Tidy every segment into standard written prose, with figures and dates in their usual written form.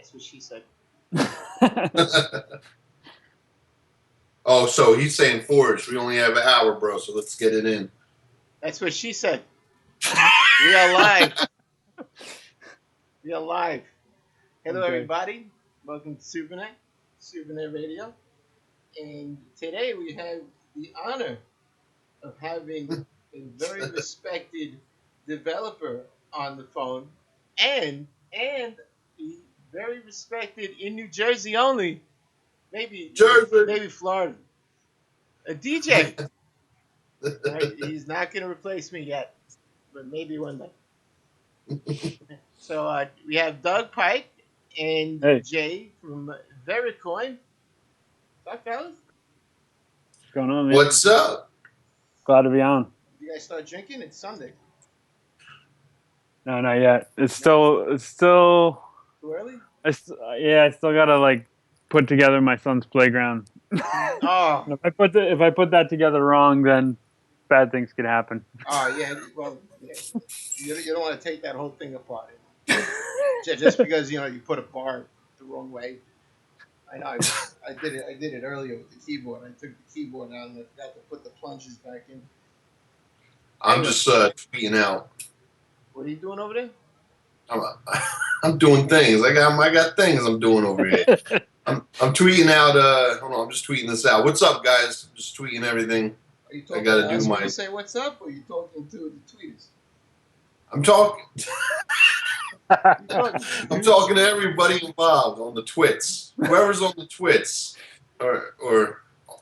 That's what she said. Oh, so he's saying Forge. We only have an hour, bro, so let's get it in. That's what she said. We are live. We are live. Hello, Okay. everybody. Welcome to SuperNET Radio. And today we have the honor of having a very respected developer on the phone and the very respected in New Jersey only, maybe Jersey. Florida, a DJ. Right? He's not going to replace me yet, but maybe one day. So we have Doug Pike and Hey. Jay from VeriCoin. What's up, fellas? What's going on, man? What's up? Glad to be on. You guys start drinking? It's Sunday. No, not yet. It's still. Too early? I still gotta put together my son's playground. Oh. If I put that together wrong, then bad things could happen. Oh, yeah. Well, yeah. You don't want to take that whole thing apart. Just because, you put a bar the wrong way. I know. I did it earlier with the keyboard. I took the keyboard out and I forgot to put the plunges back in. I'm just tweeting out. What are you doing over there? I'm doing things. I got things I'm doing over here. I'm tweeting out. Hold on, I'm just tweeting this out. What's up, guys? I'm just tweeting everything. Are you talking I gotta to do us my. when you say what's up, or are you talking to the tweeters? I'm talking. I'm talking to everybody involved on the twits. Whoever's on the twits, or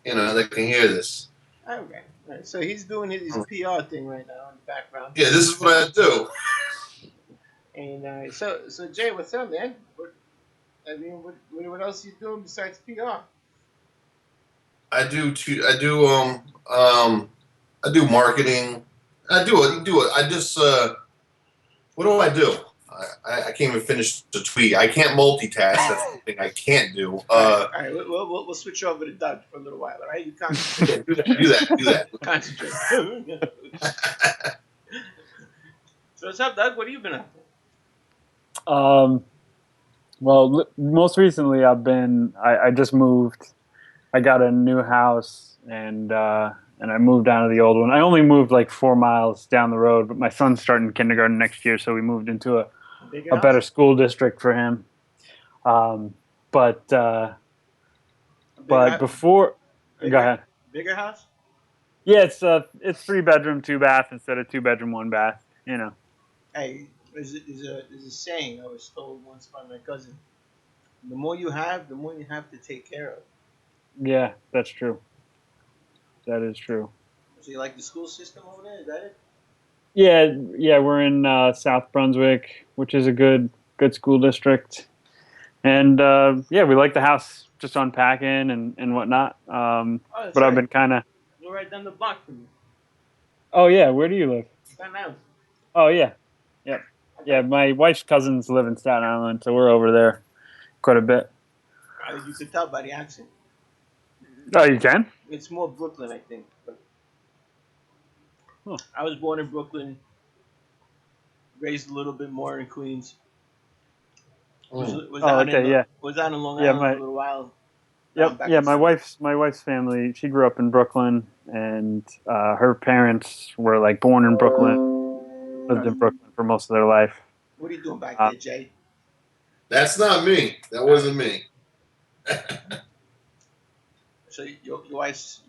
that can hear this. Okay. All right. So he's doing his PR thing right now in the background. Yeah, this is what I do. And so Jay, what's up, man? What else are you doing besides PR? I do marketing. I do it. I just what do I do? I can't even finish the tweet. I can't multitask. That's the thing I can't do. All right. We'll switch over to Doug for a little while. All right, you concentrate. Do that. Concentrate. So what's up, Doug? What have you been up to? Well, most recently I just moved. I got a new house and I moved down to the old one. I only moved like 4 miles down the road, but my son's starting kindergarten next year, so we moved into a better school district for him. But before, go ahead. Bigger house? Yeah, it's 3-bedroom, 2-bath instead of 2-bedroom, 1-bath. Hey, there's a saying I was told once by my cousin. The more you have, the more you have to take care of. Yeah, that's true. That is true. So you like the school system over there? Is that it? Yeah, we're in South Brunswick, which is a good school district, and we like the house. Just unpacking and whatnot. But right. I've been kind of. You're right down the block from me. Oh yeah, where do you live? Staten Island. Oh yeah, yep, okay. Yeah. My wife's cousins live in Staten Island, so we're over there quite a bit. You can tell by the accent. Oh, you can? It's more Brooklyn, I think. But I was born in Brooklyn, raised a little bit more in Queens. Was out in Long Island for a little while. Yep. Yeah, my wife's family. She grew up in Brooklyn, and her parents were born in Brooklyn, lived in Brooklyn for most of their life. What are you doing back there, Jay? That's not me. That wasn't me. So your wife's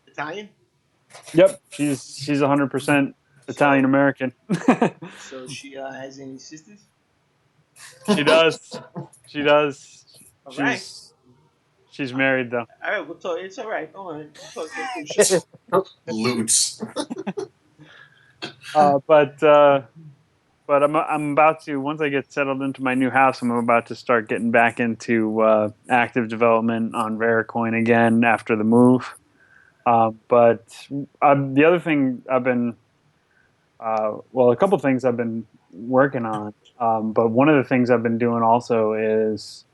Italian? Yep, she's 100% Italian American. So she has any sisters? She does. All right. She's married though. All right, we'll talk. It's all right. Don't worry. We'll talk LooTz. But I'm about to, once I get settled into my new house, I'm about to start getting back into active development on VeriCoin again after the move. But the other thing I've been, a couple things I've been working on. But one of the things I've been doing also is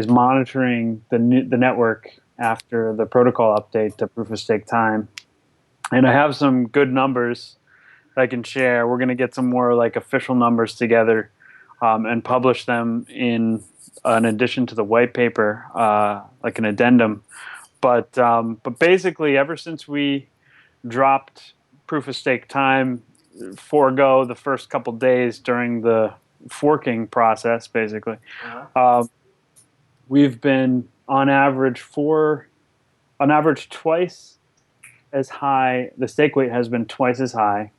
monitoring the network after the protocol update to proof of stake time. And I have some good numbers I can share. We're going to get some more official numbers together and publish them in an addition to the white paper, like an addendum. But basically, ever since we dropped proof of stake time, forego the first couple days during the forking process, basically, we've been on average twice as high. The stake weight has been twice as high.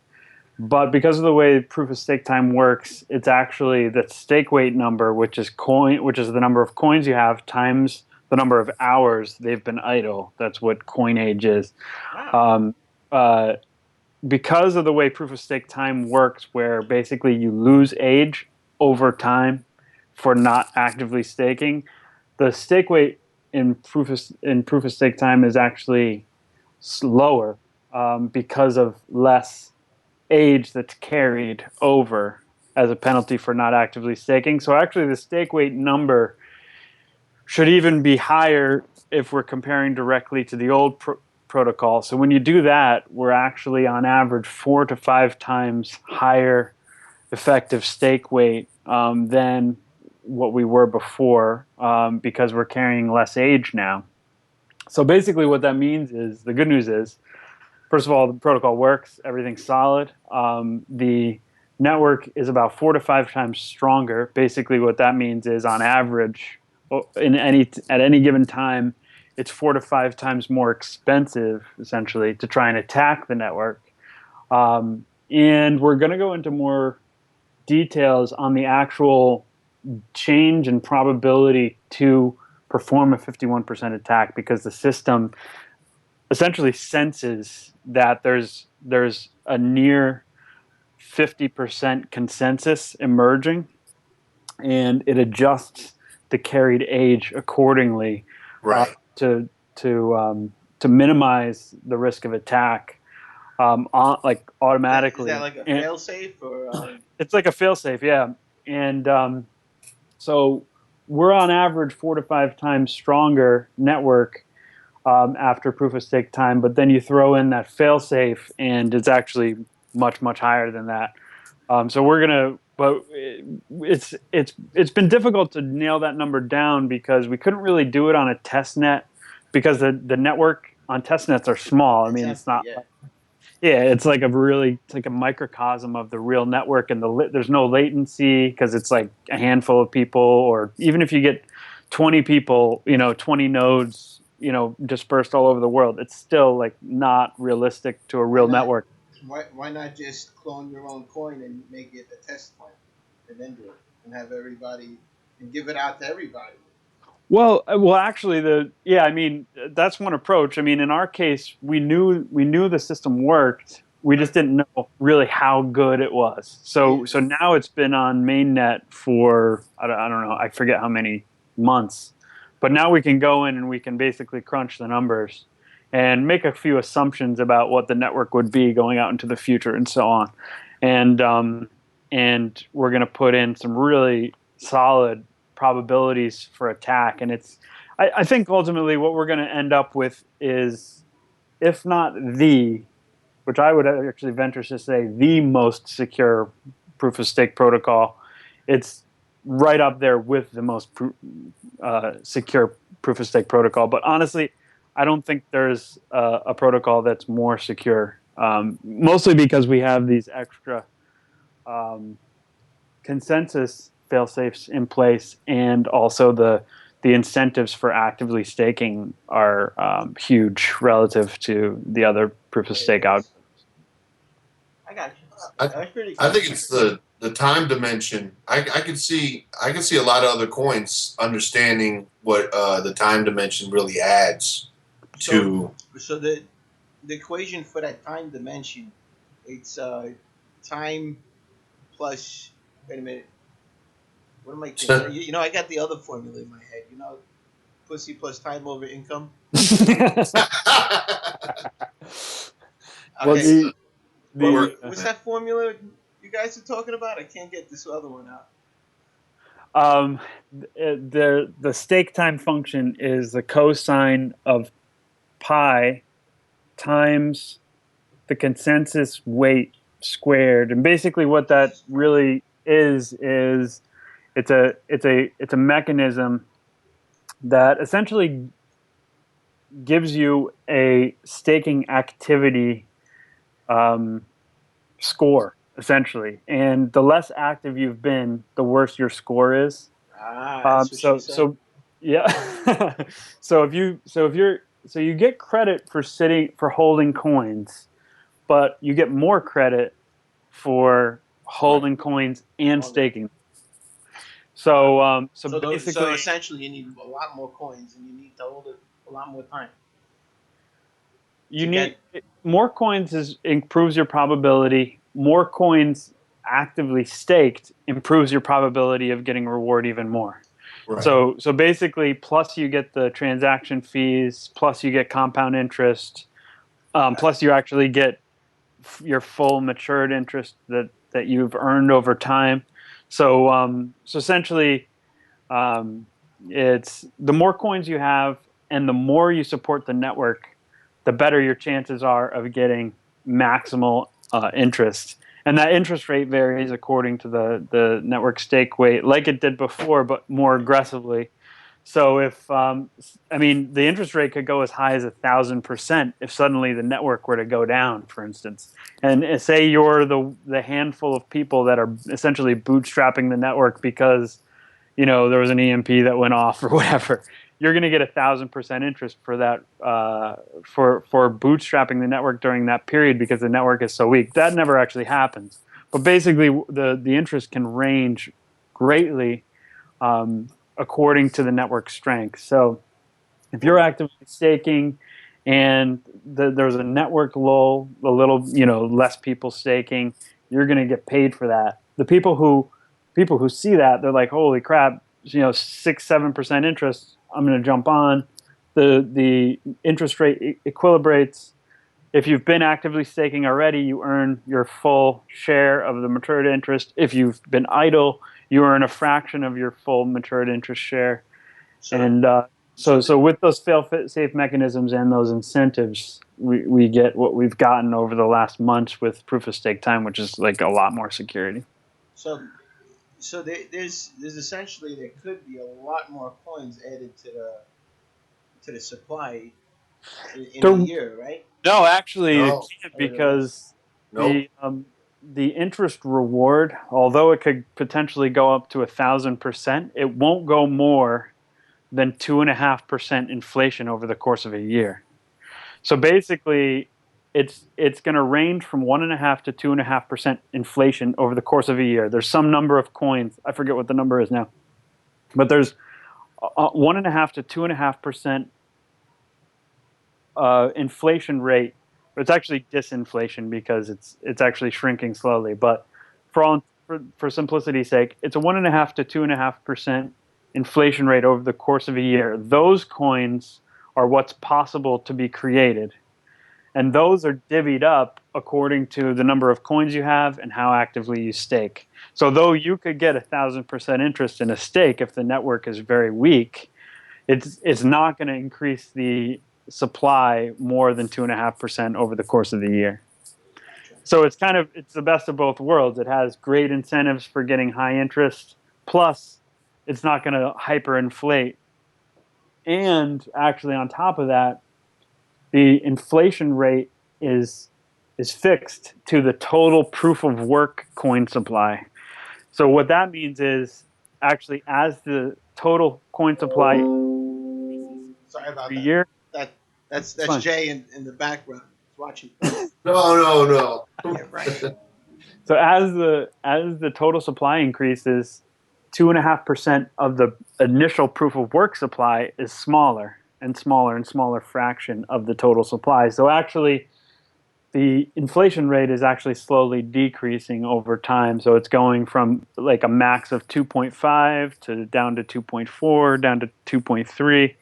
But because of the way proof of stake time works, it's actually the stake weight number, which is the number of coins you have times the number of hours they've been idle. That's what coin age is. Wow. Because of the way proof of stake time works, where basically you lose age over time for not actively staking, the stake weight in proof of stake time is actually slower because of less age that's carried over as a penalty for not actively staking. So actually the stake weight number should even be higher if we're comparing directly to the old protocol. So when you do that, we're actually on average 4 to 5 times higher effective stake weight than what we were before because we're carrying less age now. So basically what that means is, the good news is, first of all, the protocol works. Everything's solid. The network is about 4 to 5 times stronger. Basically, what that means is, on average, at any given time, it's 4 to 5 times more expensive, essentially, to try and attack the network. And we're going to go into more details on the actual change in probability to perform a 51% attack, because the system essentially senses that there's a near 50% consensus emerging, and it adjusts the carried age accordingly, Right. to minimize the risk of attack, like automatically. Is that like a fail-safe, or? It's like a fail-safe, yeah. And so we're on average 4 to 5 times stronger network after proof of stake time, but then you throw in that fail-safe, and it's actually much, much higher than that. So we're gonna, but it's been difficult to nail that number down, because we couldn't really do it on a test net, because the network on test nets are small. I mean, it's not. Yeah, it's like a microcosm of the real network, and there's no latency, because it's like a handful of people, or even if you get 20 people, 20 nodes, dispersed all over the world, it's still like not realistic to a real network. Why not just clone your own coin and make it a test coin, and then do it, and have everybody, and give it out to everybody? Well, actually, that's one approach. I mean, in our case, we knew the system worked. We just didn't know really how good it was. So now it's been on mainnet for I don't know, I forget how many months, but now we can go in and we can basically crunch the numbers and make a few assumptions about what the network would be going out into the future, and so on. And we're going to put in some really solid probabilities for attack. And I think ultimately what we're going to end up with is, if not which I would actually venture to say, the most secure proof of stake protocol, it's right up there with the most secure proof of stake protocol. But honestly, I don't think there's a protocol that's more secure, mostly because we have these extra consensus fail-safes in place, and also the incentives for actively staking are huge relative to the other proof of stake out. I got you. I think it's the time dimension. I could see a lot of other coins understanding what the time dimension really adds to. So the equation for that time dimension, it's time plus. Wait a minute. What am I thinking? I got the other formula in my head. Pussy plus time over income. Okay. What's that formula you guys are talking about? I can't get this other one out. The stake time function is the cosine of pi times the consensus weight squared. And basically what that really is It's a mechanism that essentially gives you a staking activity score, essentially. And the less active you've been, the worse your score is. That's what she said. So yeah. so you get credit for holding coins, but you get more credit for holding coins and staking. So basically, so essentially, you need a lot more coins, and you need to hold it a lot more time. You need more coins improves your probability. More coins actively staked improves your probability of getting reward even more. Right. So basically, plus you get the transaction fees, plus you get compound interest, plus you actually get your full matured interest that you've earned over time. So essentially, it's the more coins you have and the more you support the network, the better your chances are of getting maximal interest. And that interest rate varies according to the network stake weight, like it did before, but more aggressively. So if the interest rate could go as high as 1,000% if suddenly the network were to go down, for instance. And say you're the handful of people that are essentially bootstrapping the network because there was an EMP that went off or whatever. You're going to get 1,000% interest for that for bootstrapping the network during that period because the network is so weak. That never actually happens. But basically, the interest can range greatly according to the network strength. So if you're actively staking and there's a network lull, a little less people staking, you're going to get paid for that. The people who see that, they're like, holy crap, 6-7% interest, I'm going to jump on. The interest rate equilibrates. If you've been actively staking already, you earn your full share of the matured interest. If you've been idle, you earn a fraction of your full matured interest share. And so with those fail-safe mechanisms and those incentives, we get what we've gotten over the last months with proof of stake time, which is like a lot more security. So there's essentially there could be a lot more coins added to the supply in a year, right? No, actually, it can't because the interest reward, although it could potentially go up to 1,000%, it won't go more than 2.5% inflation over the course of a year. So basically, it's going to range from 1.5 to 2.5% inflation over the course of a year. There's some number of coins. I forget what the number is now, but there's 1.5 to 2.5% inflation rate. But it's actually disinflation because it's actually shrinking slowly. But for simplicity's sake, it's a 1.5 to 2.5% inflation rate over the course of a year. Those coins are what's possible to be created. And those are divvied up according to the number of coins you have and how actively you stake. So though you could get 1,000% interest in a stake if the network is very weak, it's not going to increase the supply more than 2.5% over the course of the year. So it's the best of both worlds. It has great incentives for getting high interest, plus it's not going to hyperinflate. And actually on top of that, the inflation rate is fixed to the total proof of work coin supply. So what that means is actually as the total coin supply sorry about that. Year, that's Jay in the background watching. No. Yeah, right. So as the total supply increases, 2.5% of the initial proof of work supply is smaller and smaller fraction of the total supply. So actually, the inflation rate is actually slowly decreasing over time. So it's going from like a max of 2.5 to down to 2.4, down to 2.3,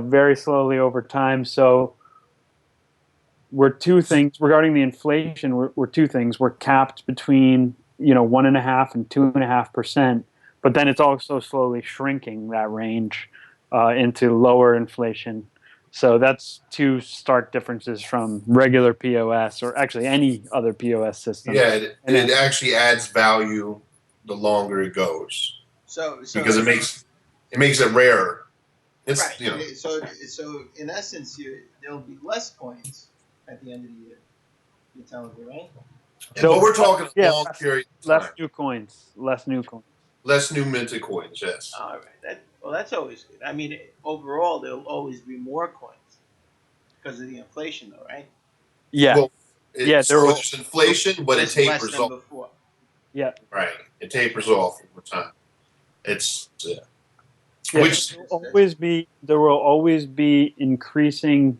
very slowly over time. So we're two things regarding the inflation. We're two things. We're capped between 1.5 and 2.5%, but then it's also slowly shrinking that range into lower inflation. So that's two stark differences from regular POS or actually any other POS system. Yeah, it actually adds value the longer it goes. because it makes it rarer. It's right. So in essence, there'll be less coins at the end of the year. You're telling me, right? But we're talking a long period of time. Less new coins. Less New minted coins, yes. All right. That's always good. I mean, overall, there'll always be more coins because of the inflation, though, right? Yeah. Well, there's inflation, but it tapers less than off. Before. Yeah. Right. It tapers off over time. It's which there will always be increasing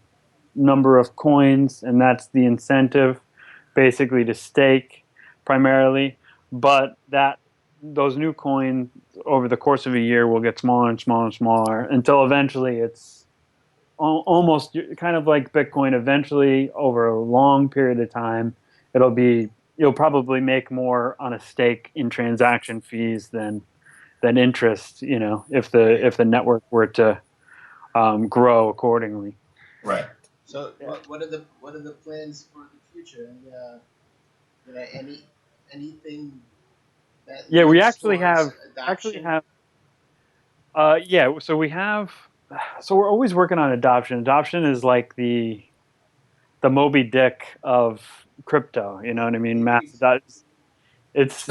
number of coins, and that's the incentive, basically to stake primarily. But those new coins over the course of a year will get smaller and smaller and smaller until eventually it's almost kind of like Bitcoin. Eventually, over a long period of time, you'll probably make more on a stake in transaction fees than interest. If the network were to grow accordingly. Right. So what are the plans for the future? And anything that we actually have adoption? So we're always working on adoption. Adoption is like the Moby Dick of crypto. You know what I mean? Mass adoption. It's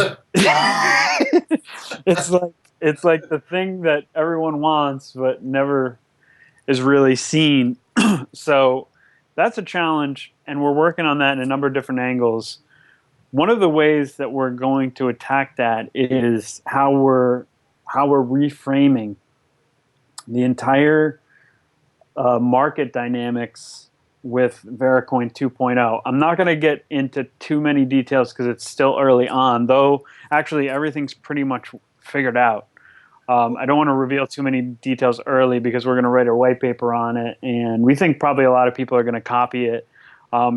it's like the thing that everyone wants but never is really seen. So that's a challenge, and we're working on that in a number of different angles. One of the ways that we're going to attack that is how we're reframing the entire market dynamics with VeriCoin 2.0. I'm not going to get into too many details because it's still early on, though actually everything's pretty much figured out. I don't want to reveal too many details early because we're going to write a white paper on it, and we think probably a lot of people are going to copy it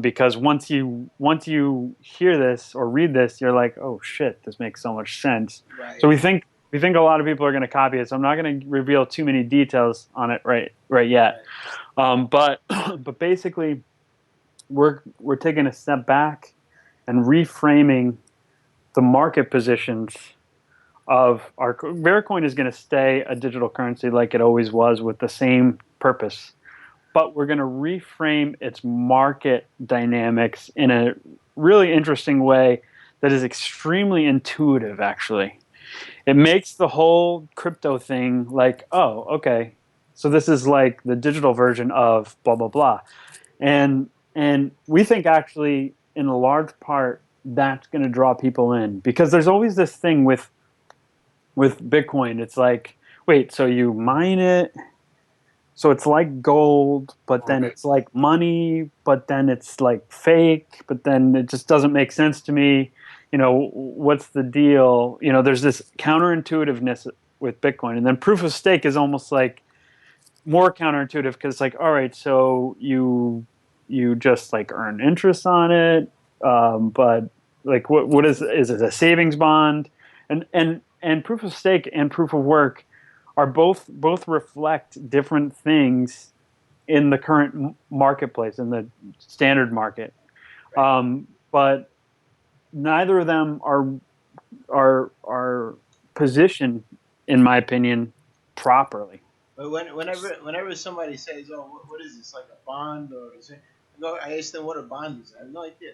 because once you hear this or read this, you're like, oh shit, this makes so much sense. Right. So we think a lot of people are going to copy it. So I'm not going to reveal too many details on it right yet. But basically, we're taking a step back and reframing the market positions of our VeriCoin is going to stay a digital currency like it always was with the same purpose, but we're going to reframe its market dynamics in a really interesting way that is extremely intuitive. Actually, it makes the whole crypto thing like, oh, okay, so this is like the digital version of blah blah blah, and we think actually in a large part that's going to draw people in because there's always this thing with Bitcoin. It's like, wait, so you mine it, so it's like gold, but then it's like money, but then it's like fake, but then it just doesn't make sense to me. What's the deal? There's this counterintuitiveness with Bitcoin, and then proof of stake is almost like more counterintuitive because it's like, all right, so you just like earn interest on it, but like what is it a savings bond? And proof of stake and proof of work are both reflect different things in the current marketplace, in the standard market. But neither of them are positioned, in my opinion, properly. But whenever somebody says, "Oh, what is this? Like a bond or is it?" I ask them what a bond is. I have no idea.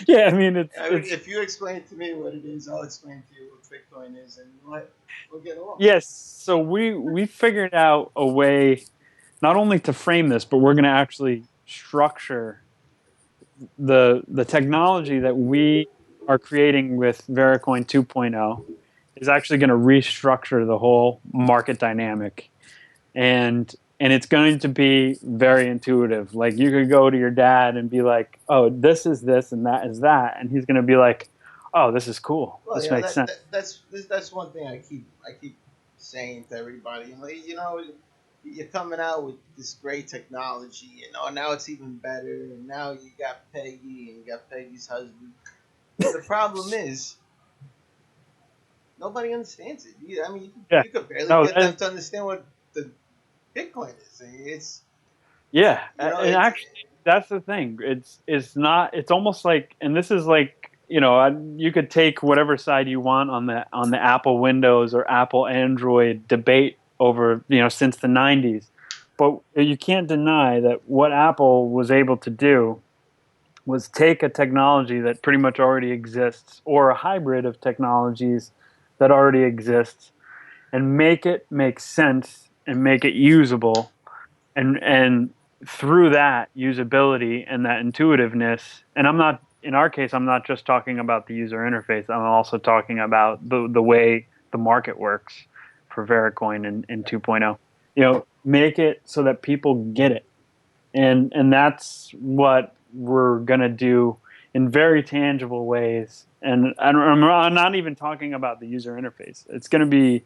Yeah, I mean, if you explain to me what it is, I'll explain to you what Bitcoin is, and we'll get along. Yes, so we figured out a way not only to frame this, but we're going to actually structure the technology that we are creating with VeriCoin 2.0 is actually going to restructure the whole market dynamic, and it's going to be very intuitive. Like you could go to your dad and be like, "Oh, this is this and that is that," and he's going to be like, "Oh, this is cool. Well, this makes sense." That's one thing I keep saying to everybody. Like, you're coming out with this great technology, now it's even better, and now you got Peggy and you got Peggy's husband. But the problem is, nobody understands it. You could barely get them to understand what the Bitcoin is. It's and actually, that's the thing. It's not. It's almost like, and this is like you could take whatever side you want on the Apple Windows or Apple Android debate over, since the 90s. But you can't deny that what Apple was able to do was take a technology that pretty much already exists, or a hybrid of technologies that already exists, and make it make sense and make it usable, and through that usability and that intuitiveness. And in our case, I'm not just talking about the user interface. I'm also talking about the way the market works for VeriCoin in 2.0. Make it so that people get it. And that's what we're going to do in very tangible ways. And I'm not even talking about the user interface. It's going to be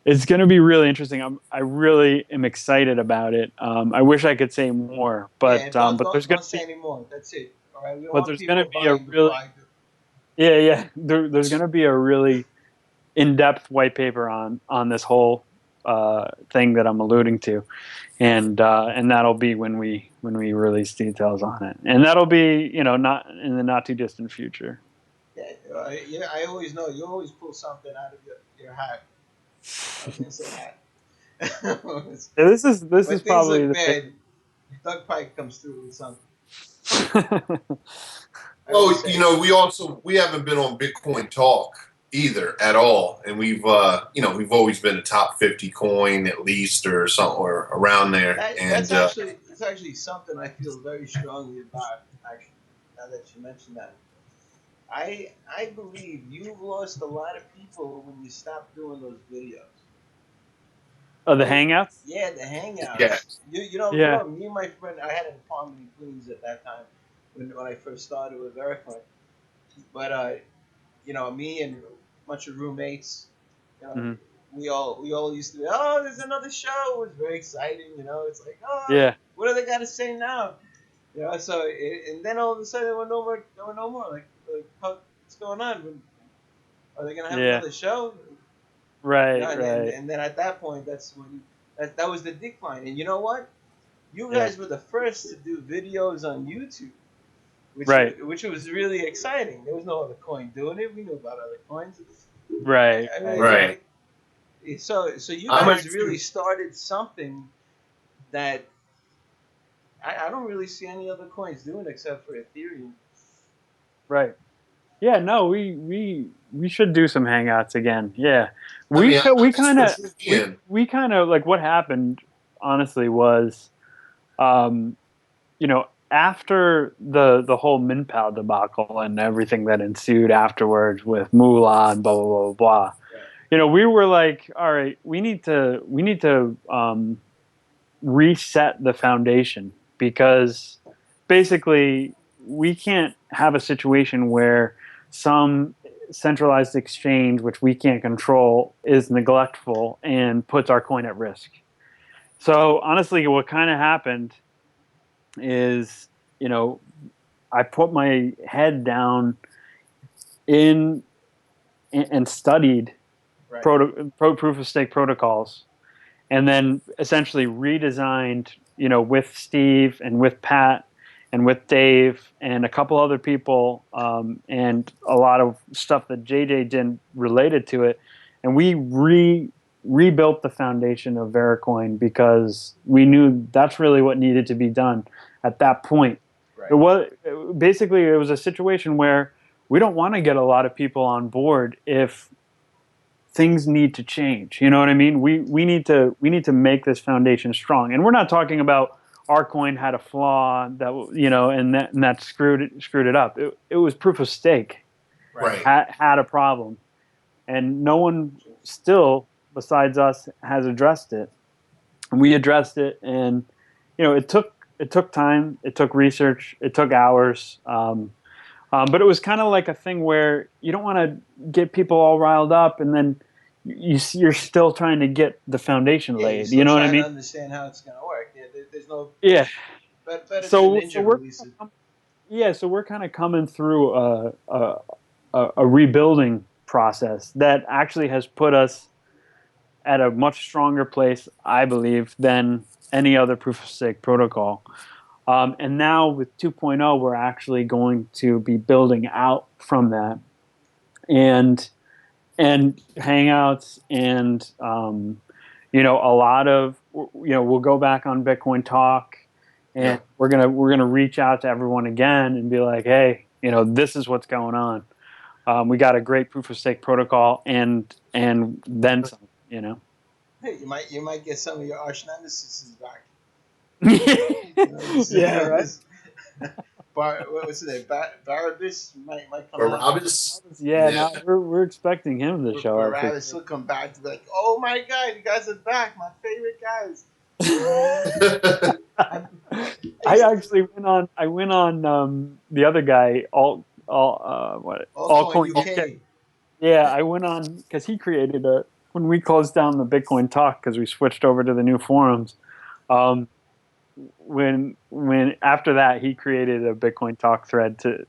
It's going to be really interesting. I really am excited about it. I wish I could say more, but don't say any more. That's it. All right, we don't want there's people going to be a buying before really I do. there's going to be a really in-depth white paper on this whole thing that I'm alluding to, and that'll be when we release details on it, and that'll be not in the not too distant future. Yeah, I always know you always pull something out of your hat. I was gonna say hat. This is When things probably look the bad, Doug Pike comes through with something. Well, we haven't been on Bitcoin Talk either at all, and we've always been a top 50 coin at least, or something, or around there. That's actually something I feel very strongly about. Actually, now that you mentioned that, I believe you've lost a lot of people when you stopped doing those videos. Oh, the Hangouts? Yeah, the Hangouts. Yeah. Me and my friend, I had an apartment in Queens at that time when I first started with VeriCoin. But me and a bunch of roommates, we all used to be, oh, there's another show. It was very exciting, It's like, oh, what do they got to say now? So and then all of a sudden there were no more. Like what's going on? Are they gonna have another show? Right, and then at that point, that's when that was the decline. And you know what? You guys were the first to do videos on YouTube, which was really exciting. There was no other coin doing it. We knew about other coins. Right. Right. So you guys really started something that I don't really see any other coins doing except for Ethereum. Right. Yeah. No. We should do some Hangouts again. Yeah. We kind of like what happened. Honestly, was, after the whole MinPal debacle and everything that ensued afterwards with Moolah and blah blah blah blah. Yeah. We were like, all right, we need to reset the foundation, because basically we can't have a situation where some centralized exchange, which we can't control, is neglectful and puts our coin at risk. So honestly, what kind of happened is, I put my head down and studied proof of stake protocols, and then essentially redesigned, with Steve and with Pat and with Dave and a couple other people, and a lot of stuff that JJ did related to it, and we rebuilt the foundation of VeriCoin, because we knew that's really what needed to be done at that point. Right. It was a situation where we don't want to get a lot of people on board if things need to change. You know what I mean? We need to make this foundation strong, and we're not talking about our coin had a flaw that and that screwed it up. It was proof of stake, right? Had a problem, and no one still besides us has addressed it. And we addressed it, and it took time, it took research, it took hours. But it was kind of like a thing where you don't want to get people all riled up, and then you're still trying to get the foundation laid. You know what I mean? To understand how it's going to work. There's no. Yeah. So we're kind of coming through a rebuilding process that actually has put us at a much stronger place, I believe, than any other proof of stake protocol. And now with 2.0, we're actually going to be building out from that, and Hangouts, and a lot of we'll go back on Bitcoin Talk, and we're gonna reach out to everyone again and be like, hey, this is what's going on. We got a great proof of stake protocol, and then some. Hey, you might get some of your arch nemesis back. Yeah, right. What's his name? Barabbas might come Barabbas? out. Yeah, no, we're expecting him to show up. Barabbas will come back to be like, oh my god, you guys are back, my favorite guys. I actually went on the other guy, Altcoin UK. Yeah, I went on because he created when we closed down the Bitcoin Talk because we switched over to the new forums. When after that he created a Bitcoin Talk thread to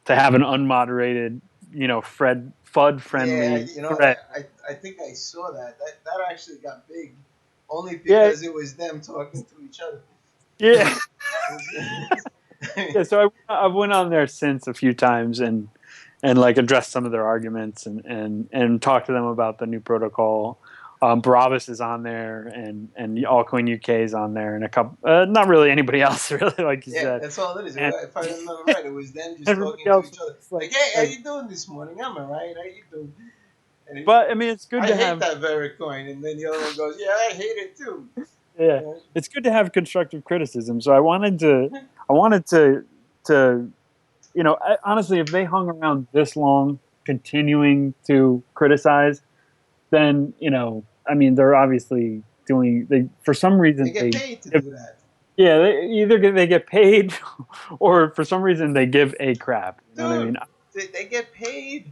have an unmoderated, FUD friendly thread. I think I saw that. That actually got big, only because it was them talking to each other. Yeah. Yeah. So I went on there since a few times and addressed some of their arguments and talked to them about the new protocol. Barabbas is on there, and Altcoin UK is on there, and a couple, not really anybody else, really, like you said. Yeah, that's all it is. If I remember right, it was them just talking to each other. Like, hey, how you doing this morning? I'm all right. How you doing? But I mean, it's good to have. I hate that VeriCoin, and then the other one goes, yeah, I hate it too. Yeah, it's good to have constructive criticism. So I wanted to, honestly, if they hung around this long, continuing to criticize, then they're obviously for some reason they get paid to do that. Yeah, either they get paid, or for some reason they give a crap. You know what I mean? They get paid to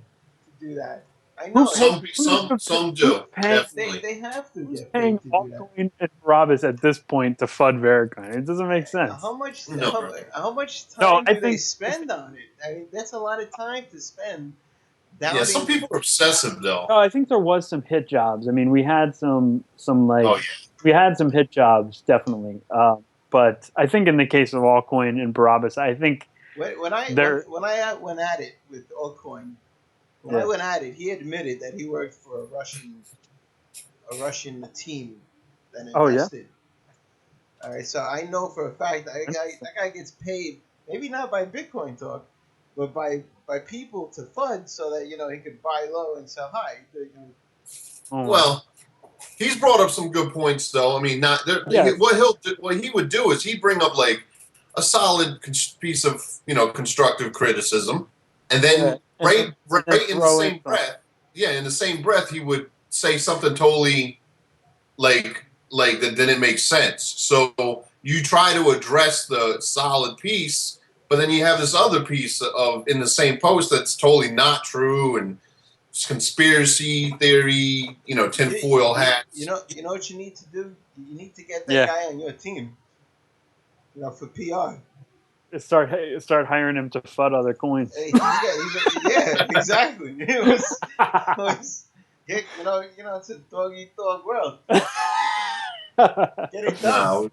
do that. I know. Some do. Definitely. They have to Who's get paying paid to do Altcoin and Barabbas at this point to FUD VeriCoin? It doesn't make sense. How much time do they spend on it? I mean, that's a lot of time to spend. Some people are obsessive though. Oh, I think there was some hit jobs. I mean, we had we had some hit jobs, definitely. But I think in the case of Altcoin and Barabbas, I think when I went at it with Altcoin, I went at it, he admitted that he worked for a Russian team that invested. Oh yeah. All right, so I know for a fact that guy gets paid, maybe not by Bitcoin Talk, but by people to FUD so that he could buy low and sell high. Well, he's brought up some good points, though. I mean, what he would do is he'd bring up like a solid piece of constructive criticism, and then right in the same breath, in the same breath, he would say something totally like that didn't make sense. So you try to address the solid piece, but then you have this other piece in the same post that's totally not true and it's conspiracy theory, tinfoil hats. You know what you need to do? You need to get that guy on your team. For PR. Start hiring him to FUD other coins. Exactly. It's a dog eat dog world. Get it done.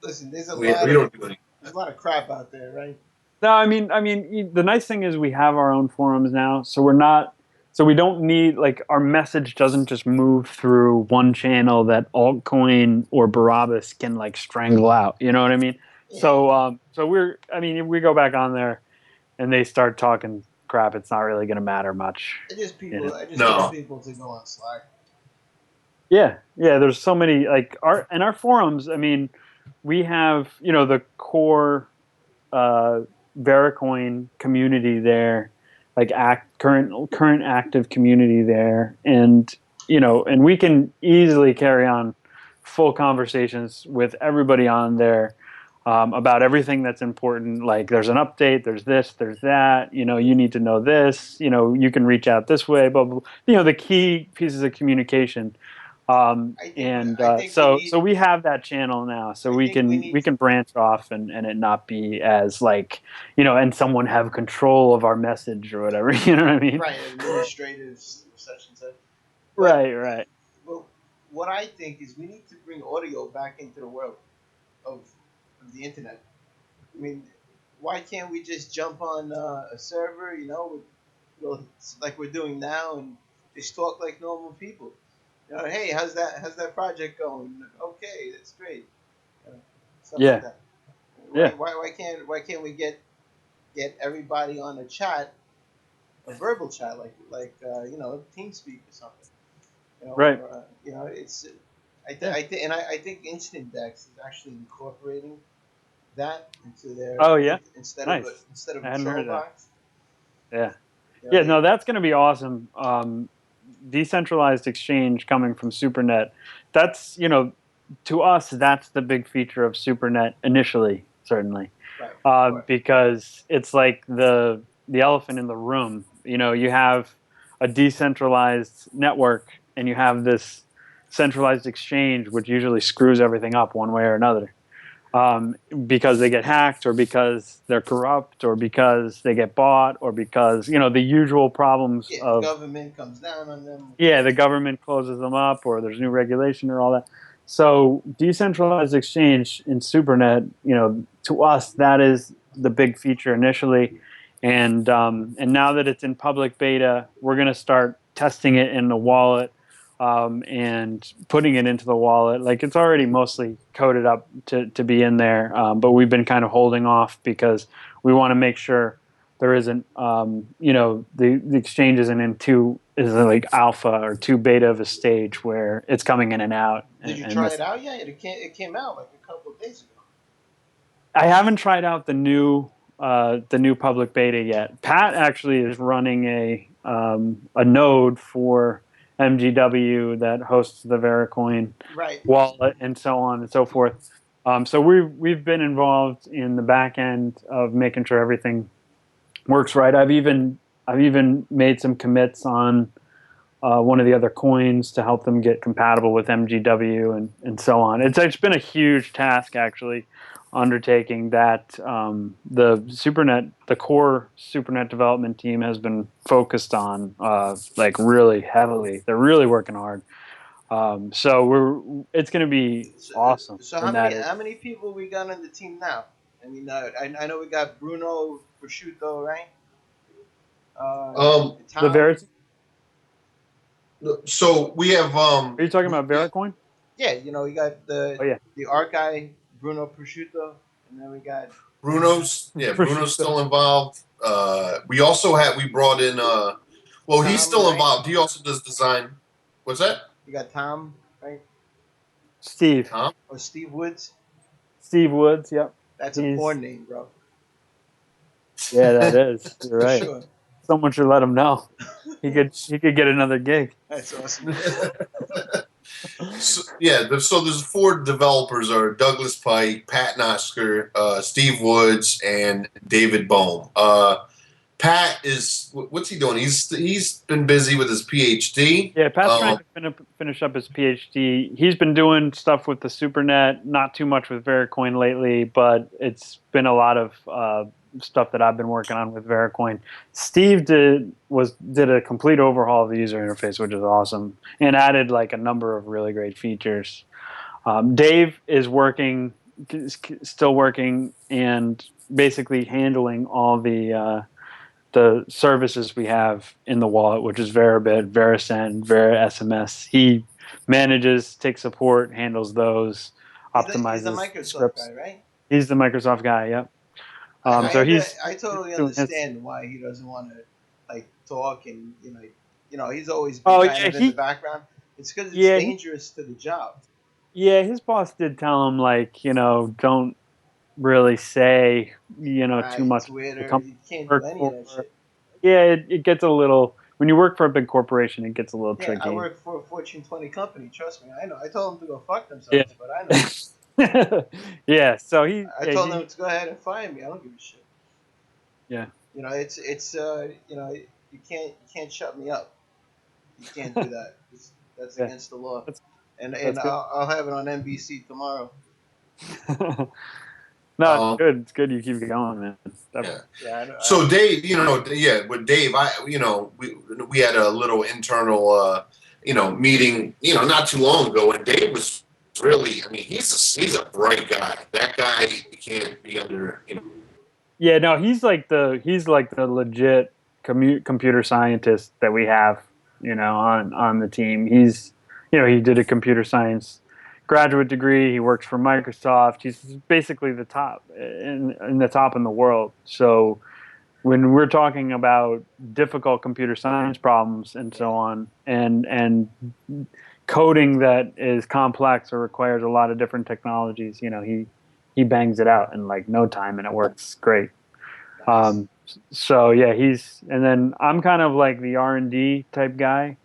Listen, there's a lot of crap out there, right? No, I mean, the nice thing is we have our own forums now, so we don't need, our message doesn't just move through one channel that Altcoin or Barabbas can strangle out. You know what I mean? Yeah. So if we go back on there and they start talking crap, it's not really going to matter much. I just want people to go on Slack. Yeah. There's so many our forums. I mean, we have the core VeriCoin community there, current active community there, and we can easily carry on full conversations with everybody on there about everything that's important. Like, there's an update, there's this, there's that. You need to know this. You can reach out this way. Blah, blah, blah. The key pieces of communication. So we have that channel now, so we can branch off and it not be as and someone have control of our message or whatever. You know what I mean? Right, administrative such and such. Right. Well, what I think is we need to bring audio back into the world of, the internet. I mean, why can't we just jump on a server, like we're doing now, and just talk like normal people? Hey, how's that project going? Okay, that's great. Stuff like Yeah. that. Yeah. Why can't we get everybody on a chat, a verbal chat, like TeamSpeak or something? Right. It's Yeah. I think Instant Dex is actually incorporating that into their Oh yeah. instead of Nice. a I hadn't troll heard of that. box. Yeah. You know, Yeah. they, No, that's going to be awesome. Decentralized exchange coming from SuperNet. That's to us that's the big feature of SuperNet initially, certainly, right, of course. because it's like the elephant in the room. You have a decentralized network and you have this centralized exchange, which usually screws everything up one way or another. Because they get hacked, or because they're corrupt, or because they get bought, or because the usual problems Yeah, the of government comes down on them. the government closes them up, or there's new regulation or all that. So decentralized exchange in SuperNet, to us that is the big feature initially, and now that it's in public beta, we're going to start testing it in the wallet, and putting it into the wallet. Like, it's already mostly coded up to be in there, but we've been kind of holding off because we want to make sure there isn't, the exchange isn't in too is like alpha or too beta of a stage where it's coming in and out. Did you And try this, it out yet? It came out like a couple of days ago. I haven't tried out the new public beta yet. Pat actually is running a node for MGW that hosts the VeriCoin Right. wallet and so on and so forth. So we've been involved in the back end of making sure everything works right. I've even made some commits on one of the other coins to help them get compatible with MGW and so on. It's been a huge task, actually, undertaking that. The core SuperNet development team has been focused on, like, really heavily. They're really working hard. So it's going to be So, awesome so in how many people we got on the team now? I mean, I know we got Bruno Prosciutto, right? the Tom. Ver. So we have Are you talking about VeriCoin? Yeah, we got Oh yeah, the art guy Bruno Prosciutto, and then we got Bruno's still involved. We brought in well, he's Tom, still right? involved. He also does design. What's that? You got Tom, right? Steve. Tom? Or Steve Woods. Steve Woods. Yep. That's a porn name, bro. Yeah, that is. You're For right. sure. Someone should let him know. He could get another gig. That's awesome. So there's 4 developers: are Douglas Pike, Pat Nosker, Steve Woods, and David Bohm. Pat is what's he doing? He's been busy with his PhD. Yeah, Pat's trying to finish up his PhD. He's been doing stuff with the SuperNet, not too much with VeriCoin lately, but it's been a lot of stuff that I've been working on with VeriCoin. Steve did a complete overhaul of the user interface, which is awesome, and added like a number of really great features. Dave is still working, and basically handling all the services we have in the wallet, which is Veribit, Verisend, VeriSMS. He manages, takes support, handles those, He's the optimizes Microsoft scripts. guy, right? He's the Microsoft guy. Yep. I totally doing his. understand why he doesn't want to talk, and he's always been kind of in the background. It's because it's dangerous to the job. Yeah, his boss did tell him, like, don't really say too much. Twitter, you can't do any of that shit. Yeah, it gets a little, when you work for a big corporation, it gets a little tricky. I work for a Fortune 20 company. Trust me, I know. I told them to go fuck themselves, but I know. Yeah, so I told them to go ahead and fire me. I don't give a shit. Yeah. It's you can't shut me up. You can't do that. That's against the law. And I'll have it on NBC tomorrow. No, it's good. It's good you keep going, man. So Dave, with Dave, we had a little internal, meeting, not too long ago, and Dave was really, I mean, he's a bright guy. That guy can't be under, Yeah, no, he's like the legit computer scientist that we have, on the team. He's, he did a computer science graduate degree. He works for Microsoft. He's basically the top in the top in the world. So when we're talking about difficult computer science problems and so on, and coding that is complex or requires a lot of different technologies, he bangs it out in like no time, and it works great. Nice. So yeah, and then I'm kind of like the R&D type guy.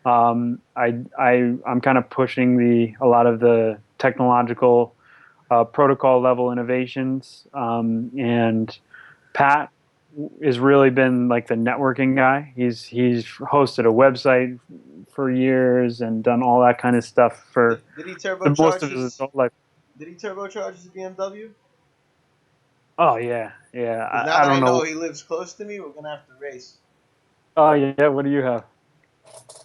I'm kind of pushing a lot of the technological protocol level innovations, and Pat has really been like the networking guy. He's hosted a website for years and done all that kind of stuff for Did he most turbocharge of his his? adult life. Did he turbocharge his BMW? Oh yeah. 'Cause now I that I don't know know. he lives close to me, we're gonna have to race. Oh yeah. What do you have?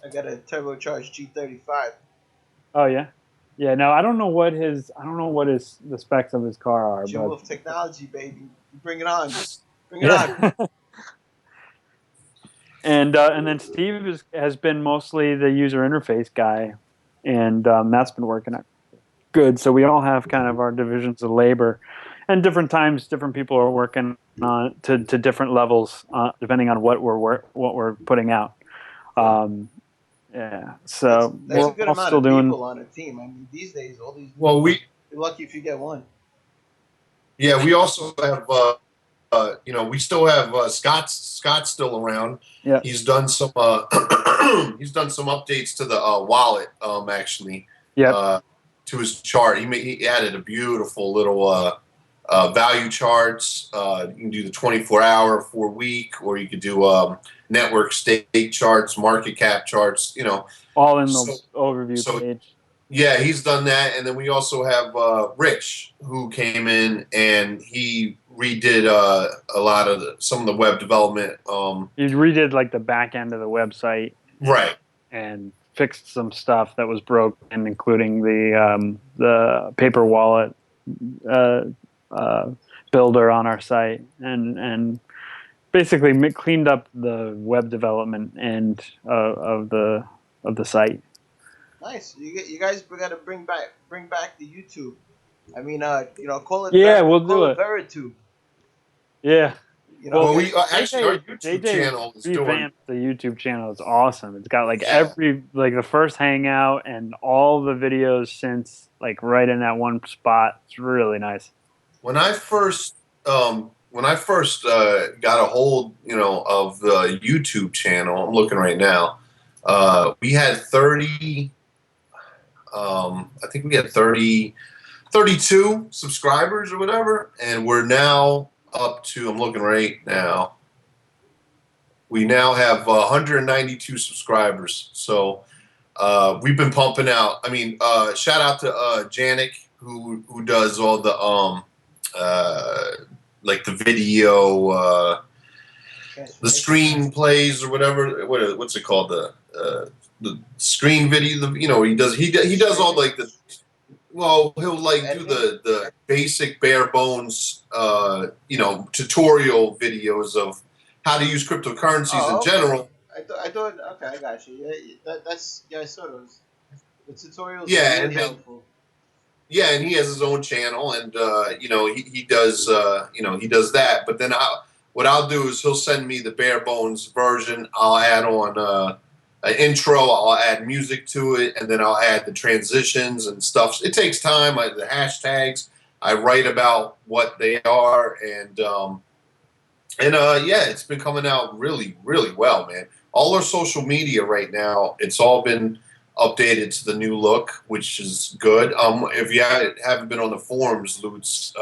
I got a turbocharged G35. Oh yeah. Yeah. No, I don't know what the specs of his car are, Jim but Wolf technology, baby. Bring it on. Bring it on. yeah. And then Steve has been mostly the user interface guy, and that's been working out good. So we all have kind of our divisions of labor, and different times, different people are working on to different levels, depending on what we're putting out. Yeah, so That's a we're good all amount still of doing. people on a team. I mean, these days, all these. well, You're lucky if you get one. we also have, we still have Scott's still around. Yeah. He's done some he's done some updates to the wallet, actually. Yep. To his chart. He added a beautiful little value charts. You can do the 24-hour, 4-week, or you could do network state charts, market cap charts. All in the overview so page. yeah, he's done that, and then we also have Rich, who came in and he redid a lot of some of the web development. He redid like the back end of the website, Right. and fixed some stuff that was broken, including the paper wallet builder on our site, and basically cleaned up the web development end of the site. Nice. You guys got to bring back the YouTube. I mean, call it We'll do it. VeriTube. Yeah. Well, we actually our JJ YouTube channel is doing. revamped the YouTube channel. It's awesome. It's got like the first hangout and all the videos since, like right in that one spot. It's really nice. When I first got a hold, of the YouTube channel, I'm looking right now. We had 30. I think we had 32 subscribers or whatever, and we're now up to. I'm looking right now. We now have 192 subscribers. So we've been pumping out. I mean, shout out to Janik, who does all the like the video, the screenplays or whatever. What's it called? The screen video. He does all like the. Well, he'll like do the basic bare bones, tutorial videos of how to use cryptocurrencies in general. I thought. Okay, I got you. Yeah, I saw those. The tutorials. Yeah, are really and helpful. Yeah, and he has his own channel, and he does he does that. But then what I'll do is he'll send me the bare bones version. I'll add on an intro. I'll add music to it, and then I'll add the transitions and stuff. It takes time. The hashtags. I write about what they are, and it's been coming out really, really well, man. All our social media right now, it's all been updated to the new look, which is good. If you haven't been on the forums, LooTz,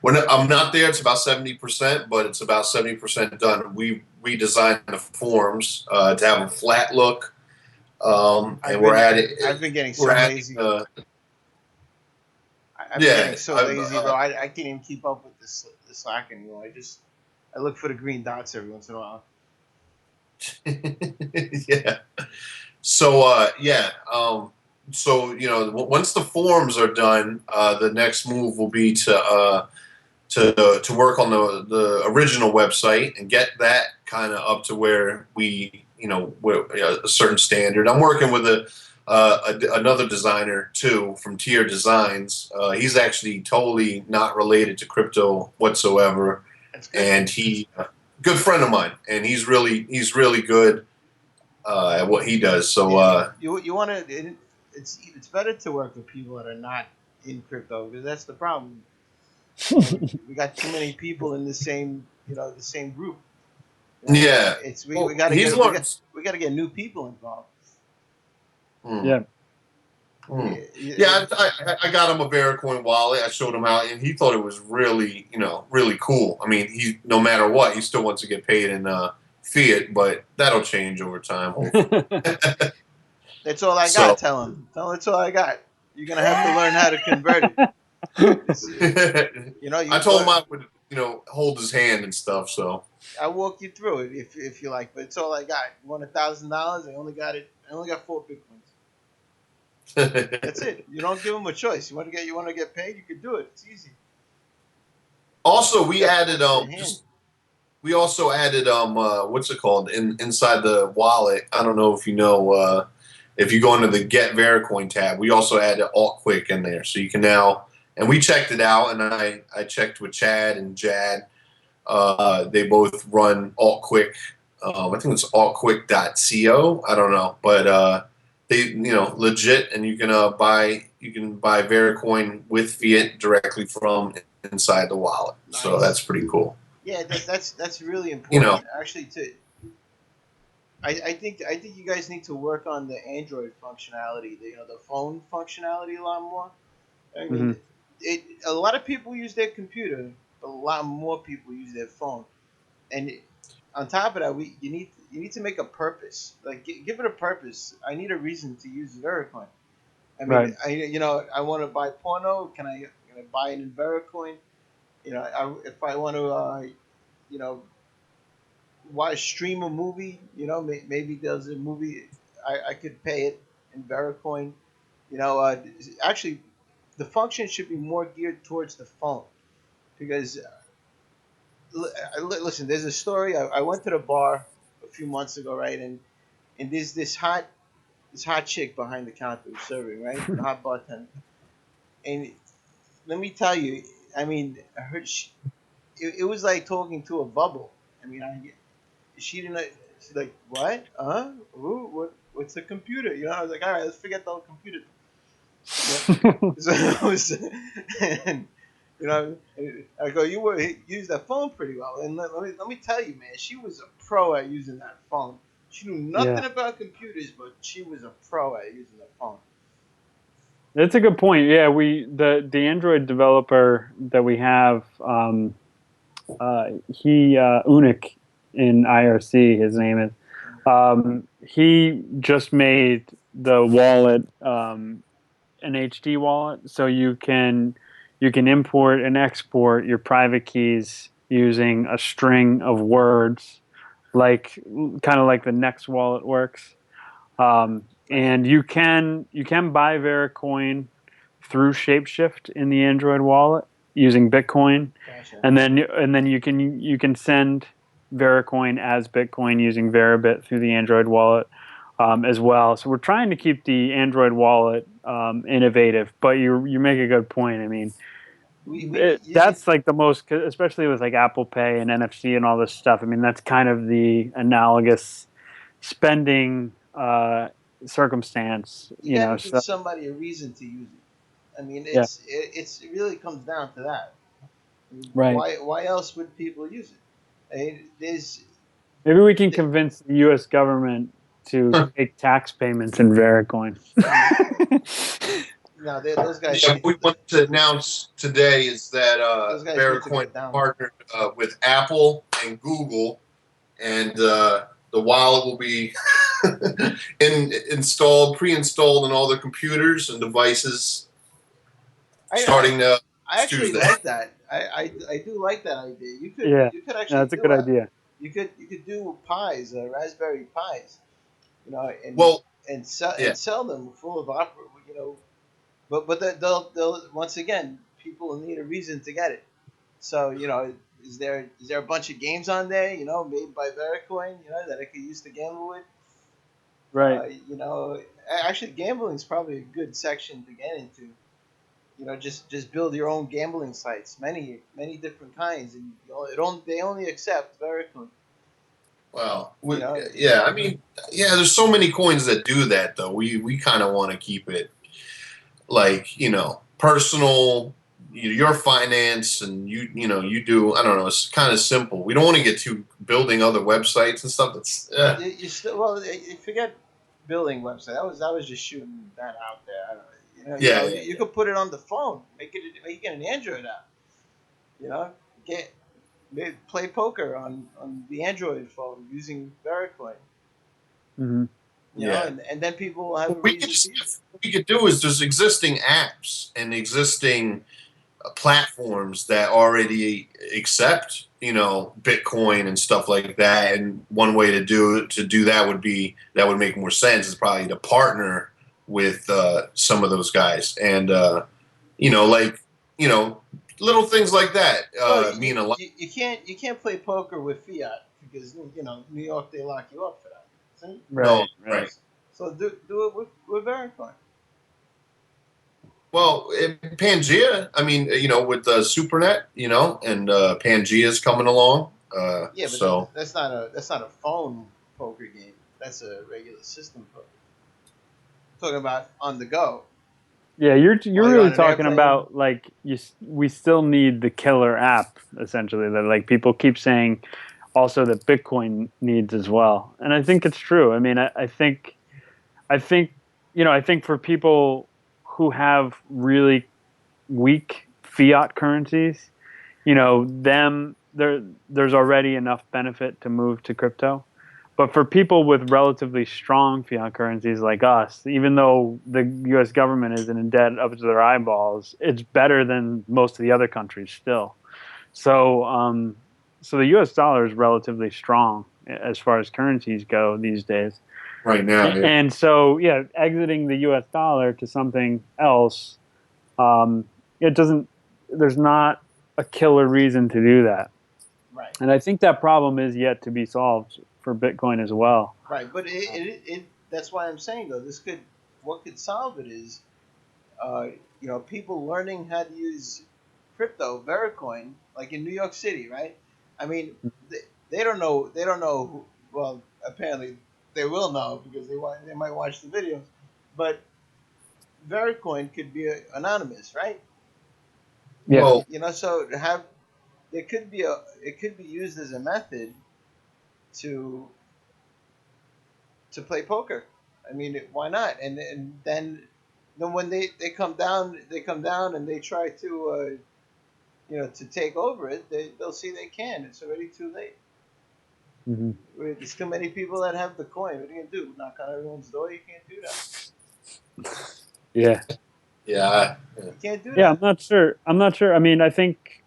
I'm not there. It's about 70%, but it's about 70% done. We redesigned the forums to have a flat look, and I've been getting so lazy. I've been getting so lazy, bro. I can't even keep up with the Slack anymore. I look for the green dots every once in a while. Yeah. So yeah. So once the forms are done, the next move will be to work on the original website and get that kind of up to where we're a certain standard. I'm working with another designer too from Tier Designs. He's actually totally not related to crypto whatsoever, and he good friend of mine, and he's really good at what he does. So you want to. It's better to work with people that are not in crypto, because that's the problem. We got too many people in the same group. Yeah, we got to get new people involved. Yeah. Yeah, I got him a VeriCoin wallet. I showed him how, and he thought it was really cool. I mean, he no matter what, he still wants to get paid in fiat, but that'll change over time. That's all I got. Tell him that's all I got. You're gonna have to learn how to convert it. I told him I would hold his hand and stuff. So I'll walk you through it if you like. But it's all I got. You want $1,000? I only got 4 Bitcoins. That's it. You don't give them a choice. You want to get paid? You can do it. It's easy. Also, we added what's it called inside the wallet? I don't know if you know. If you go into the Get VeriCoin tab, we also added Alt Quick in there, so you can now. And we checked it out, and I checked with Chad and Jad. They both run Alt Quick. I think it's altquick.co. I don't know, but they legit, and you can buy VeriCoin with fiat directly from inside the wallet. Nice. So that's pretty cool. Yeah, that's really important. Actually, I think you guys need to work on the Android functionality, the phone functionality a lot more. I mean, a lot of people use their computer, but a lot more people use their phone. And on top of that, you need to make a purpose. Like, give it a purpose. I need a reason to use VeriCoin. I mean, right. I want to buy porno. Can I buy it in VeriCoin? If I want to, stream a movie, maybe there's a movie I could pay it in VeriCoin. Actually, the function should be more geared towards the phone, because listen, there's a story. I went to the bar a few months ago, right, and there's this hot chick behind the counter serving, right, the hot bartender, and let me tell you, I mean, I heard it was like talking to a bubble. I mean, she didn't. She's like, what? Ooh, what's a computer? I was like, all right, let's forget the whole computer. And, I go, you use that phone pretty well, and let me tell you, man, she was a pro at using that phone. She knew nothing about computers, but she was a pro at using the phone. That's a good point. Yeah, the Android developer that we have, Unik in IRC, his name is. He just made the wallet an HD wallet, so you can import and export your private keys using a string of words, kind of like the Next wallet works. And you can buy VeriCoin through Shapeshift in the Android wallet using Bitcoin. Gotcha. and then you can send VeriCoin as Bitcoin using Veribit through the Android wallet as well. So we're trying to keep the Android wallet innovative, but you make a good point. I mean, that's like the most, especially with like Apple Pay and NFC and all this stuff. I mean, that's kind of the analogous spending circumstance. You have to give somebody a reason to use it. I mean, it really comes down to that. Right. Why else would people use it? I mean, maybe we can convince the U.S. government to take tax payments in VeriCoin. No, those guys. Yeah, we want to announce today is that VeriCoin partnered with Apple and Google, and the wallet will be pre-installed on all the computers and devices starting I actually like that. I do like that idea. You could actually. That's a good idea. You could do pies, Raspberry Pis. Well, and sell them full of opera, but they'll once again, people need a reason to get it. So is there a bunch of games on there, made by VeriCoin, that I could use to gamble with? Right. Actually, gambling is probably a good section to get into. Just build your own gambling sites, many different kinds, and they only accept VeriCoin. Well, yeah, I mean, yeah, there's so many coins that do that though. We kind of want to keep it like personal, your finance, and you do. I don't know. It's kind of simple. We don't want to get to building other websites and stuff. That's you still you forget building website. I was just shooting that out there. I don't know. You could put it on the phone. Make it an Android app. Get play poker on the Android phone using VeriCoin. Mm-hmm. And then people will have a reason. What we could do is there's existing apps and existing platforms that already accept Bitcoin and stuff like that. And one way to do that would make more sense is probably to partner with some of those guys and little things like that mean a lot. You can't play poker with fiat because New York, they lock you up for that. See? Right. So do it with VeriCoin. Well, Pangea, I mean, with SuperNet, and Pangea's coming along. Yeah, but that's not a phone poker game. That's a regular system poker. I'm talking about on the go. Yeah, you're really talking about we still need the killer app essentially that people keep saying also that Bitcoin needs as well, and I think it's true. I mean, I think for people who have really weak fiat currencies, there's already enough benefit to move to crypto. But for people with relatively strong fiat currencies like us, even though the U.S. government is in debt up to their eyeballs, it's better than most of the other countries still. So, so the U.S. dollar is relatively strong as far as currencies go these days. Right now, yeah. And so, exiting the U.S. dollar to something else, it doesn't. There's not a killer reason to do that. Right. And I think that problem is yet to be solved for Bitcoin as well. Right, but that's why I'm saying though what could solve it is, people learning how to use crypto, VeriCoin, like in New York City, right? I mean, they don't know who. Well, apparently they will know because they might watch the videos, but VeriCoin could be anonymous, right? Yeah. Well, So it could be used as a method to play poker. I mean, why not? And then when they come down and they try to to take over it, they'll see they can. It's already too late. Mm-hmm. There's too many people that have the coin. What are you gonna do? Knock on everyone's door? You can't do that. Yeah. Yeah. You can't do that. Yeah, I'm not sure. I mean, I think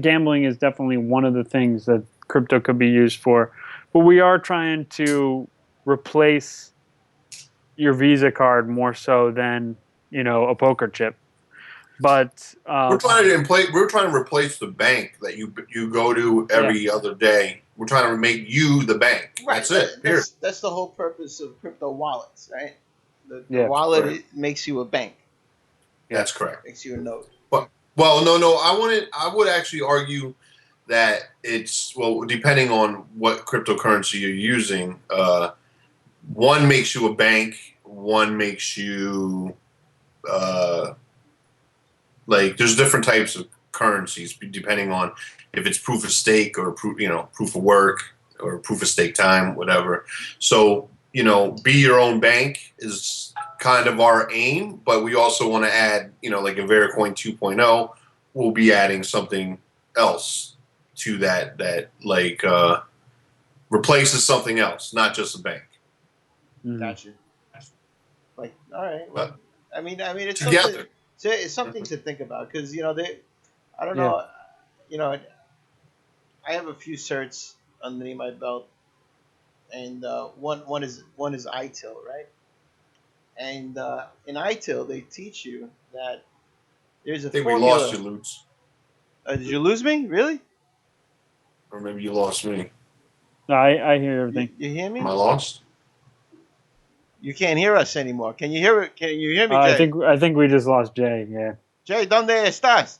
gambling is definitely one of the things that crypto could be used for. But we are trying to replace your Visa card more so than a poker chip. But we're trying to replace the bank that you go to every other day. We're trying to make you the bank. Right. That's it. That's the whole purpose of crypto wallets, right? The wallet it makes you a bank. That's correct. Makes you a node. Well, no. I would actually argue that it's depending on what cryptocurrency you're using. One makes you a bank. One makes you there's different types of currencies depending on if it's proof of stake or proof of work or proof of stake time, whatever. So be your own bank is kind of our aim, but we also want to add like in VeriCoin 2.0, we'll be adding something else to that replaces something else, not just a bank. Gotcha. Like, all right. Well, I mean, it's together. It's something to think about because I don't know, I have a few certs underneath my belt, and one is ITIL, right? And in ITIL, they teach you that there's a I think we lost formula. you, LooTz. Did you lose me? Really? Or maybe you lost me. No, I hear You, everything. you hear Am me? I lost? You can't hear us anymore. Can you hear it? Can you hear me, Jay? I think we just lost Jay. Yeah. Jay, ¿dónde estás?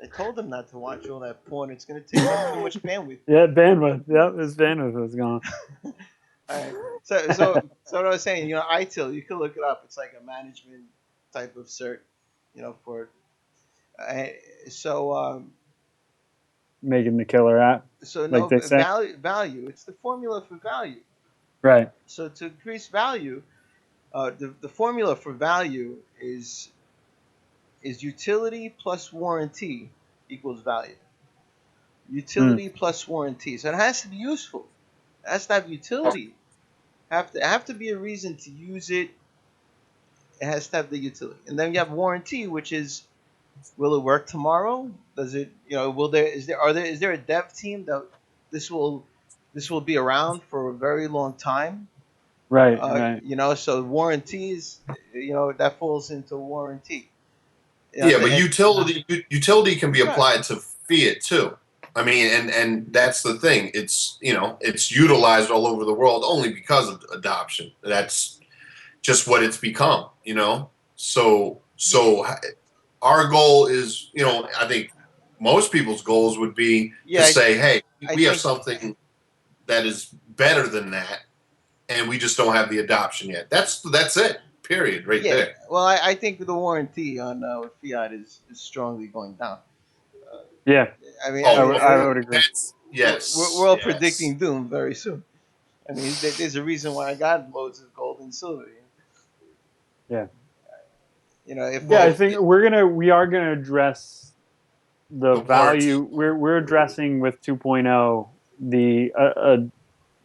I told him not to watch all that porn. It's going to take up too much bandwidth. Yeah, bandwidth. Yep, his bandwidth was gone. All right. So what I was saying, ITIL, you can look it up. It's like a management type of cert, for. Uh, so Making the killer app, so like no they say. value. It's the formula for value. Right. So to increase value, the formula for value is utility plus warranty equals value. Utility plus warranty. So it has to be useful. It has to have utility. Have to be a reason to use it. It has to have the utility. And then you have warranty, which is, will it work tomorrow? Does it, is there a dev team that this will be around for a very long time? Right. Right. So warranties, that falls into warranty. Yeah, but utility can be Right. applied to fiat too. I mean, and that's the thing. It's it's utilized all over the world only because of adoption. That's just what it's become. So our goal is, I think most people's goals would be to say, hey, we have something that is better than that, and we just don't have the adoption yet. That's it. Period. Right there. Well, I think the warranty on fiat is strongly going down. Yeah. I mean, I would agree. Yes. We're all predicting doom very soon. I mean, there's a reason why I got loads of gold and silver. Yeah. I think we are gonna address the value. We're addressing with 2.0 the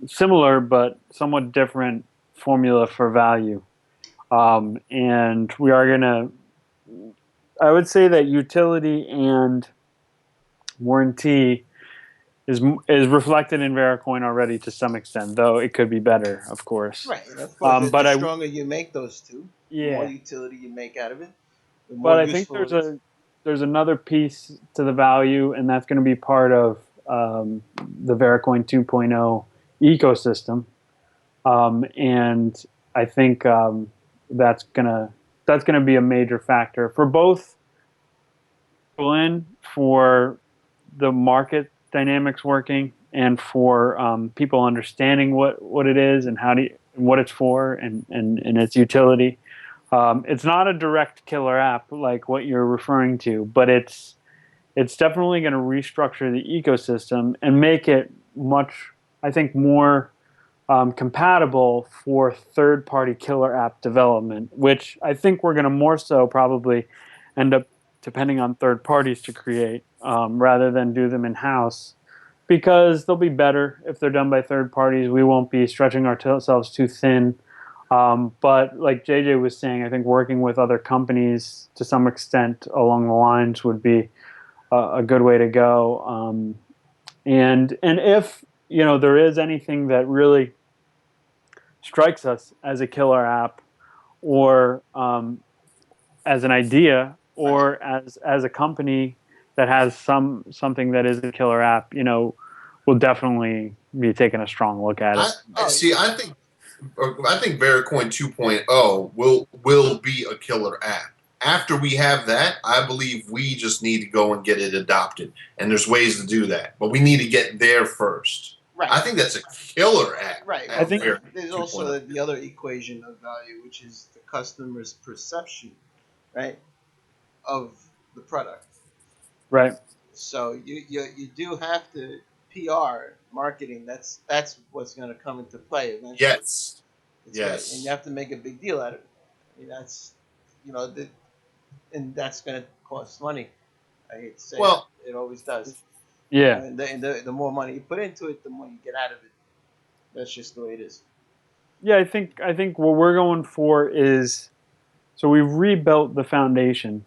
similar but somewhat different formula for value, and we are gonna. I would say that utility and warranty is reflected in VeriCoin already to some extent, though it could be better, of course. Right. Of course, but the stronger you make those two, the more utility you make out of it. The more but I think there's another piece to the value, and that's going to be part of the VeriCoin 2.0 ecosystem, and I think that's gonna be a major factor for both for the market dynamics working and for people understanding what it is and what it's for and its utility. It's not a direct killer app like what you're referring to, but it's definitely going to restructure the ecosystem and make it much, I think, more compatible for third-party killer app development, which I think we're going to more so probably end up depending on third parties to create rather than do them in-house, because they'll be better if they're done by third parties. We won't be stretching ourselves too thin. But like JJ was saying, I think working with other companies to some extent along the lines would be a good way to go. And if there is anything that really strikes us as a killer app, or as an idea, or as a company that has something that is a killer app, we'll definitely be taking a strong look at it. I think VeriCoin 2.0 will be a killer app. After we have that, I believe we just need to go and get it adopted. And there's ways to do that. But we need to get there first. Right. I think that's a killer app. Right. I think there's also the other equation of value, which is the customer's perception, right, of the product. Right. So you do have to PR marketing. That's what's going to come into play eventually. Yes. Yes. And you have to make a big deal out of it. I mean, that's and that's going to cost money. I hate to say it always does. Yeah. And the more money you put into it, the more you get out of it. That's just the way it is. Yeah, I think what we're going for is, so we've rebuilt the foundation.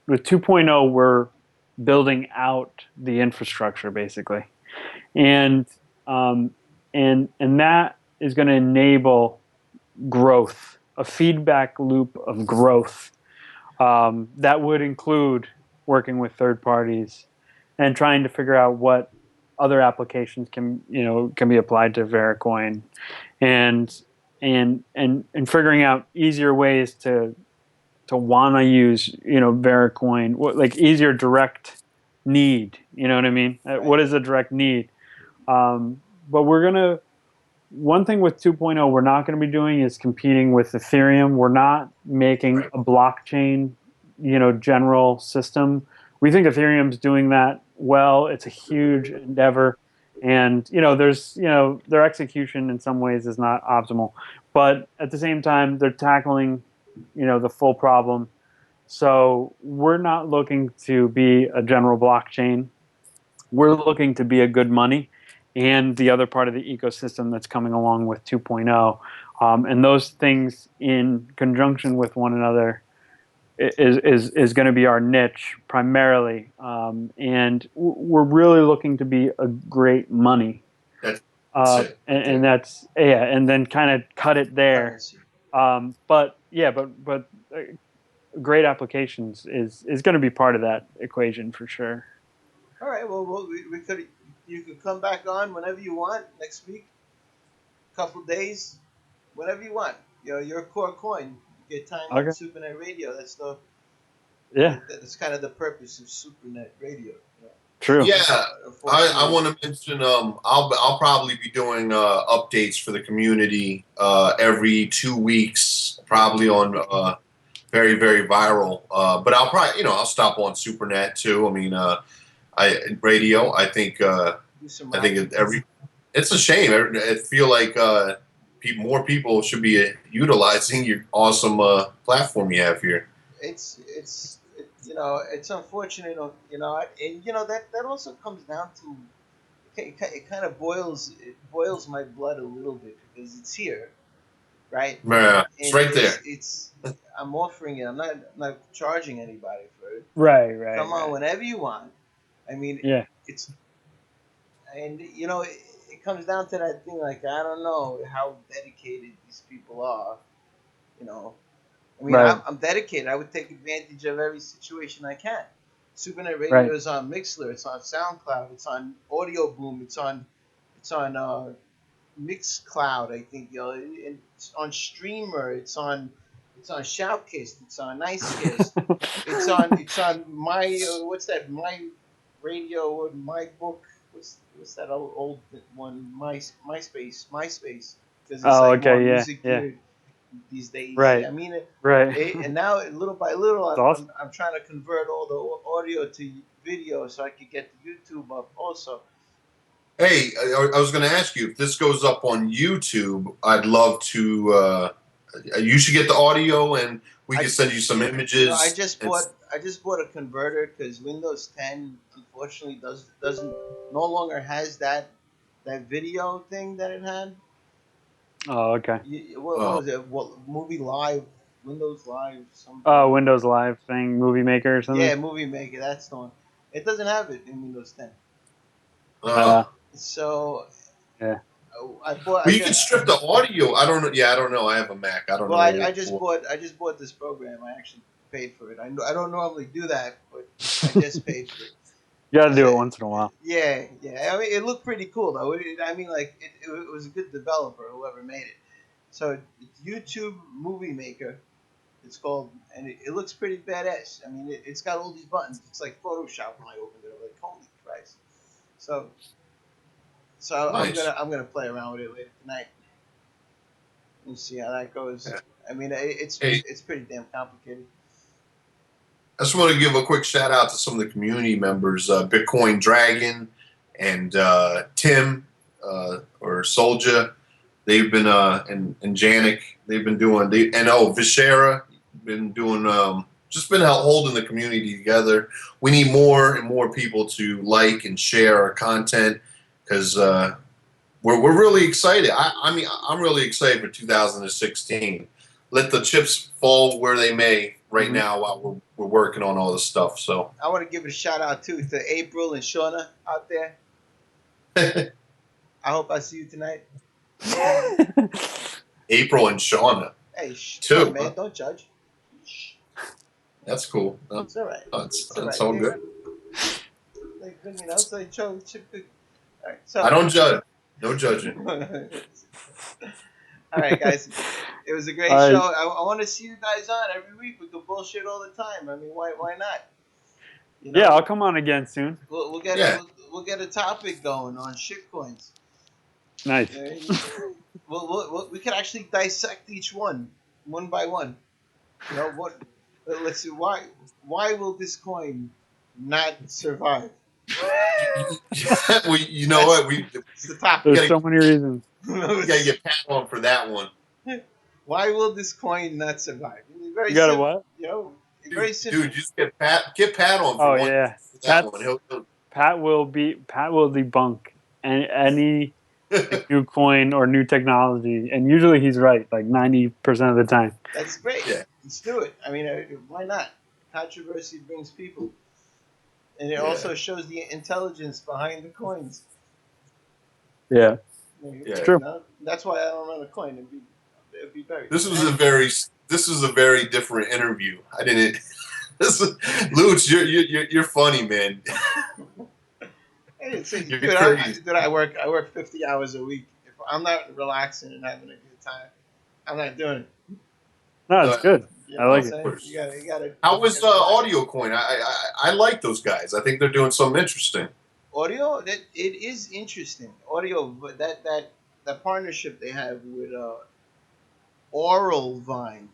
With 2.0, we're building out the infrastructure basically, and and that is going to enable growth, a feedback loop of growth. That would include working with third parties and trying to figure out what other applications can be applied to VeriCoin, and figuring out easier ways to want to use VeriCoin, like easier direct need. You know what I mean? Right. What is a direct need? But one thing with 2.0 we're not going to be doing is competing with Ethereum. We're not making a blockchain, general system. We think Ethereum's doing that well. It's a huge endeavor, and their execution in some ways is not optimal, but at the same time they're tackling the full problem. So we're not looking to be a general blockchain. We're looking to be a good money and the other part of the ecosystem that's coming along with 2.0. And those things in conjunction with one another is going to be our niche primarily. And we're really looking to be a great money. That's it. And that's, and then kind of cut it there. But great applications is going to be part of that equation for sure. All right. Well, you could come back on whenever you want next week, couple days, whenever you want. Your core coin. You get time on SuperNet Radio. That's that's kind of the purpose of SuperNet Radio. True. Yeah, I want to mention. I'll probably be doing updates for the community every 2 weeks, probably on very, very viral. But I'll probably I'll stop on SuperNet too. I mean, radio. I think it's a shame. I feel like more people should be utilizing your awesome platform you have here. It's unfortunate, and that also comes down to it kind of boils my blood a little bit because it's here, right? Yeah, it's right there. I'm offering it. I'm not charging anybody for it. Right. Come on whenever you want. I mean, it's, and it comes down to that thing. Like, I don't know how dedicated these people are. I mean, I'm dedicated. I would take advantage of every situation I can. SuperNet Radio is on Mixler. It's on SoundCloud. It's on Audio Boom. It's on Mixcloud. I think it's on Streamer. It's on Shoutcast. It's on Nicecast. it's on my what's that? My Radio or My Book. What's that old one? MySpace. Because it's more music geared these days. Right. I mean, right. And now little by little, awesome. I'm trying to convert all the audio to video so I could get the YouTube up also. Hey, I was going to ask you if this goes up on YouTube. I'd love to. You should get the audio, and we can send you some images. I just bought a converter because Windows 10 unfortunately doesn't no longer has that video thing that it had. Oh, okay. What was it? Movie Live, Windows Live, something. Oh, Windows Live thing, Movie Maker or something. Yeah, Movie Maker. That's the one. It doesn't have it in Windows 10. So. Yeah. You can strip the audio. I don't know. Yeah, I don't know. I have a Mac. I don't know. I just bought this program. I actually paid for it. I don't normally do that, but I just paid for it. You got to do it once in a while. Yeah. I mean, it looked pretty cool though. It was a good developer, whoever made it. So it's YouTube Movie Maker. It's called, and it looks pretty badass. I mean, it's got all these buttons. It's like Photoshop when I opened it. I'm like, holy Christ! So nice. I'm gonna play around with it later tonight and see how that goes. Yeah. I mean, it's pretty damn complicated. I just want to give a quick shout out to some of the community members, Bitcoin Dragon and Tim or Soldier. They've been and Janik. They've been doing Vishera been doing just been holding the community together. We need more and more people to like and share our content because we're really excited. I mean, I'm really excited for 2016. Let the chips fall where they may right now while we're working on all this stuff. So I want to give a shout out too to April and Shauna out there. I hope I see you tonight. April and Shauna. Hey, Two. man, don't judge. That's cool. It's all right. That's all good. Like, you know, so all right, so I don't judge. No judging. All right, guys. It was a great All right. show. I want to see you guys on every week. We can bullshit all the time. I mean, why not? You know, Yeah, I'll come on again soon. we'll get a topic going on shitcoins. Nice. We could actually dissect each one by one. You know what? Let's see why will this coin not survive? You know what? It's the topic. There's so many reasons. We gotta get Pat on for that one. Why will this coin not survive? Very You got simple, what? You know, very simple. Dude, just get Pat on for Oh one. yeah, That one. Pat will debunk any new coin or new technology, and usually he's right, like 90% of the time. That's great. Yeah. Let's do it. I mean, why not? Controversy brings people, and it also shows the intelligence behind the coins. Yeah, It's true. You know? That's why I don't run a coin. It'd be better. This was a very different interview. I didn't. LooTz, you're funny, man. Hey, You're dude, crazy. I work 50 hours a week. If I'm not relaxing and having a good time, I'm not doing it. No, it's good. You I know like what I'm it. saying? You gotta. How was Audio Coin? I like those guys. I think they're doing something interesting. Audio? It is interesting. Audio, but that partnership they have with Oral Vine.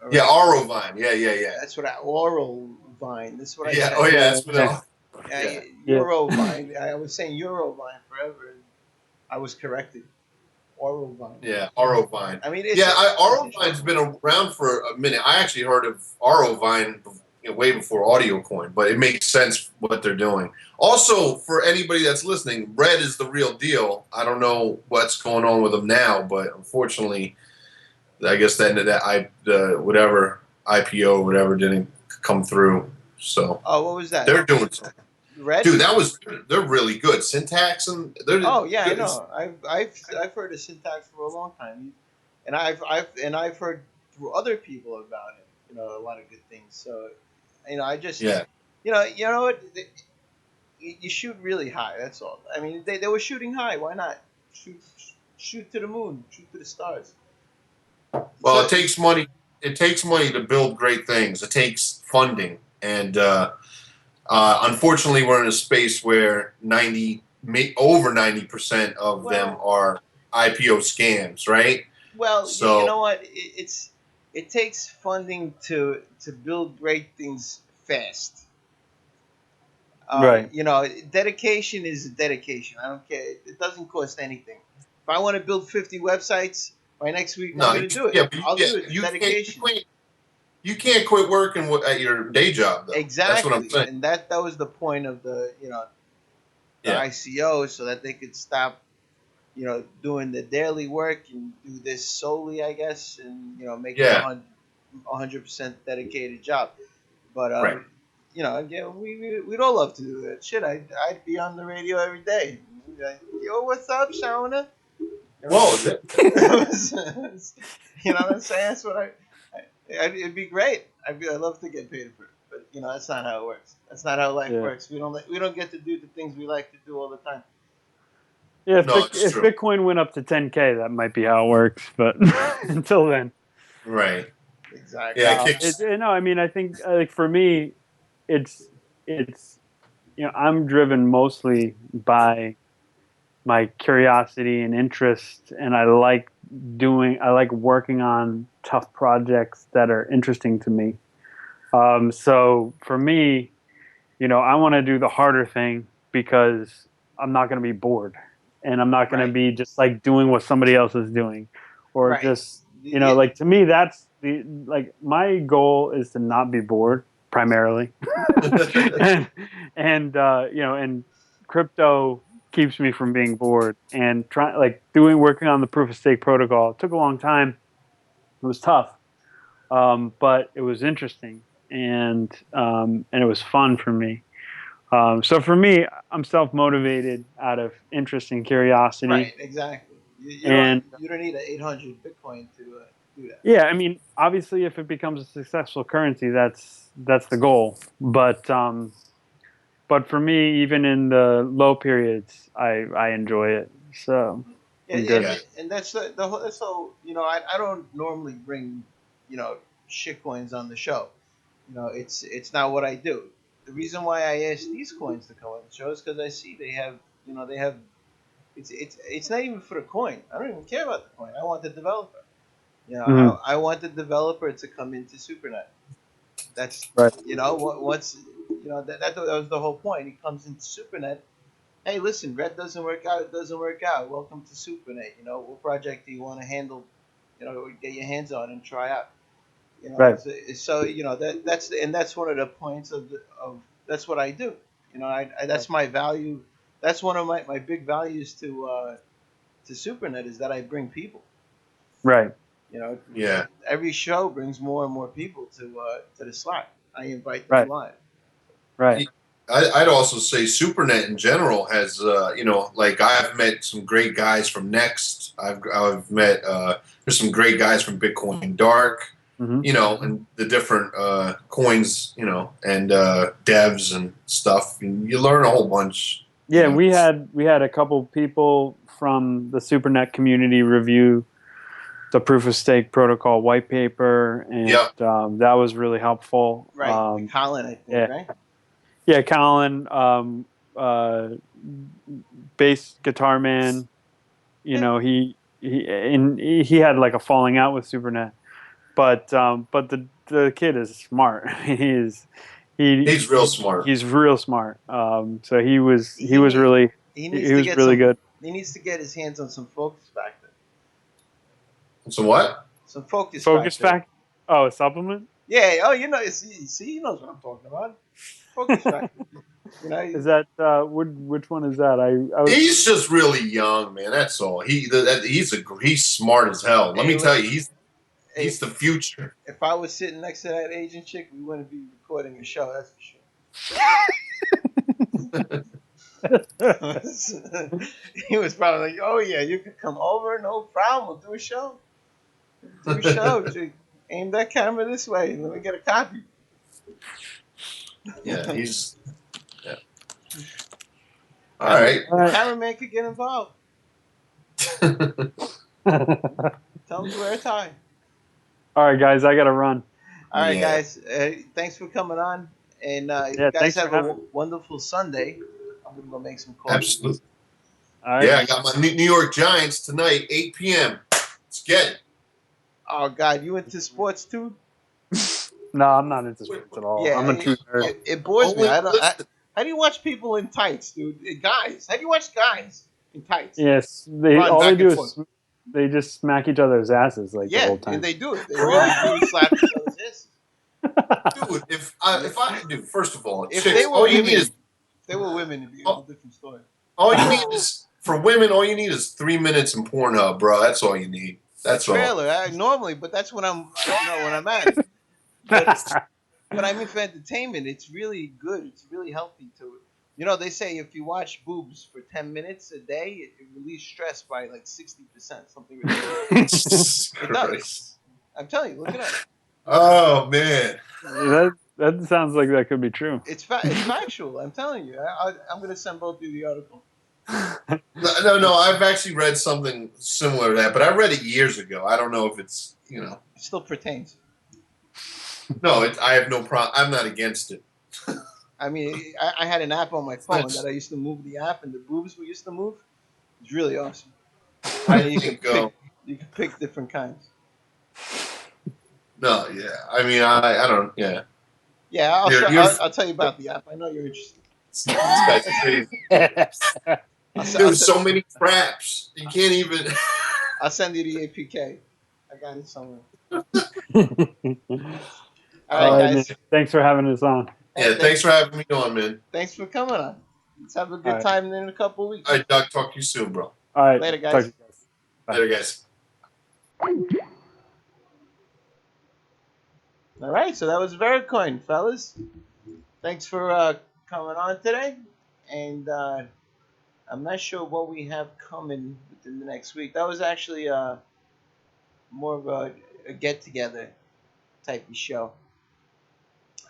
Right? Yeah, Oral Vine. Yeah. That's what Oral Vine. That's what I. Yeah. Oh yeah. That's what. Eurovine. I was saying Eurovine forever, and I was corrected. Aurovine. Yeah, Aurovine. I mean, Aurovine's been around for a minute. I actually heard of Aurovine way before Audio Coin, but it makes sense what they're doing. Also, for anybody that's listening, Red is the real deal. I don't know what's going on with them now, but unfortunately, I guess that whatever IPO or whatever didn't come through. So, what was that? They're doing something. Red? Dude, they're really good. Syntax and they're I good. know. I've heard of Syntax for a long time, and I've heard through other people about it. You know, a lot of good things. So, you know, I just you know what you shoot really high. That's all. I mean, they were shooting high. Why not shoot to the moon, shoot to the stars? Well, it takes money. It takes money to build great things. It takes funding, and unfortunately, we're in a space where over 90% of them are IPO scams, right? Well, so, you know what? It takes funding to build great things fast. Right. You know, dedication is dedication. I don't care. It doesn't cost anything. If I want to build 50 websites by next week, I'm going to do it. Yeah, I'll do it. Dedication. You can't quit working at your day job, though. Exactly. That's what I'm saying. And that was the point of the ICO, so that they could stop, doing the daily work and do this solely, I guess, and make it a 100% dedicated job. But again, we'd all love to do that shit. I'd be on the radio every day. Like, yo, what's up, Shauna? Whoa. You know what I'm saying? That's what it'd be great. I'd love to get paid for it, but that's not how it works. That's not how life works. We don't get to do the things we like to do all the time. Yeah, if Bitcoin went up to 10K, that might be how it works. But until then, right? Exactly. Yeah. I mean, I think for me, it's I'm driven mostly by my curiosity and interest, and I like working on tough projects that are interesting to me. So for me, I want to do the harder thing because I'm not going to be bored, and I'm not going to be just like doing what somebody else is doing, or just like, to me, that's my goal is to not be bored primarily, and crypto keeps me from being bored, and working on the proof of stake protocol. It took a long time. It was tough, but it was interesting, and it was fun for me. So for me, I'm self-motivated out of interest and curiosity. Right, exactly. You don't need an 800 Bitcoin to do that. Yeah, I mean, obviously, if it becomes a successful currency, that's the goal. But for me, even in the low periods, I enjoy it. So I'm good. And that's the whole. So I don't normally bring shit coins on the show. It's not what I do. The reason why I asked these coins to come on the show is because I see they have it's not even for the coin. I don't even care about the coin. I want the developer. I want the developer to come into SuperNet. That's right. Once that was the whole point. He comes into SuperNet. Hey, listen, Red doesn't work out. It doesn't work out. Welcome to SuperNet. What project do you want to handle? Get your hands on and try out. Right. So that's one of the points of that's what I do. That's my value. That's one of my big values to SuperNet is that I bring people. Right. Every show brings more and more people to the slot. I invite them live. Right. I'd also say SuperNet in general has, like I've met some great guys from Next. I've met there's some great guys from Bitcoin Dark, and the different coins, and devs and stuff. And you learn a whole bunch. Yeah, we had a couple people from the SuperNet community review the proof of stake protocol white paper, and that was really helpful. Right, Colin, I think, right? Yeah, Colin, bass guitar man. He had like a falling out with SuperNet, but the kid is smart. He's real smart. He's real smart. So he was really good. He needs to get his hands on some focus factor. Some what? Some focus factor. Oh, a supplement? Yeah. Oh, he knows what I'm talking about. Focus factor. Is that which one is that? He's just really young, man. That's all. He's smart as hell. Let me tell you, he's the future. If I was sitting next to that Asian chick, we wouldn't be recording a show. That's for sure. He was probably like, "Oh yeah, you could come over, no problem. We'll do a show. Aim that camera this way. Let me get a copy." Yeah, he's. Yeah. All right. The cameraman could get involved. Tell him to wear a tie. All right, guys, I gotta run. All right, guys. Thanks for coming on, and you guys have a wonderful Sunday. I'm gonna go make some coffee. Absolutely. All right. Yeah, I got my New York Giants tonight, 8 p.m. Let's get it. Oh God, you into sports too? No, I'm not into sports at all. Yeah, I'm a true nerd. It bores me. How do you watch people in tights, dude? Guys, how do you watch guys in tights? Yes, all they do is they just smack each other's asses the whole time. Yeah, and they do it. They really do slap each other's asses. Dude, if I do, first of all, if chicks, they were women, it'd be a whole different story. All you need is for women. All you need is 3 minutes in Pornhub, bro. That's all you need. That's all. Normally, but that's when I'm at it. But I mean, for entertainment, it's really good. It's really healthy to it. They say if you watch boobs for 10 minutes a day, it releases stress by like 60%, something ridiculous. It does. I'm telling you, look it up. Oh man, that sounds like that could be true. It's factual. I'm telling you. I'm going to send both of you the article. No. I've actually read something similar to that, but I read it years ago. I don't know if it's It still pertains. No, I have no problem. I'm not against it. I mean, I had an app on my phone that I used to move the app, and the boobs we used to move. It's really awesome. You can pick different kinds. No, yeah. I mean, I don't. Yeah. Yeah, I'll tell you about the app. I know you're interested. That's crazy. There's so many traps. You can't even. I'll send you the APK. I got it somewhere. All right, guys. Thanks for having us on. Yeah, thanks for having me on, man. Thanks for coming on. Let's have a good time in a couple of weeks. All right, Doug. Talk to you soon, bro. All right. Later, guys. Later, guys. All right, so that was VeriCoin, fellas. Thanks for coming on today, and I'm not sure what we have coming within the next week. That was actually more of a get together type of show.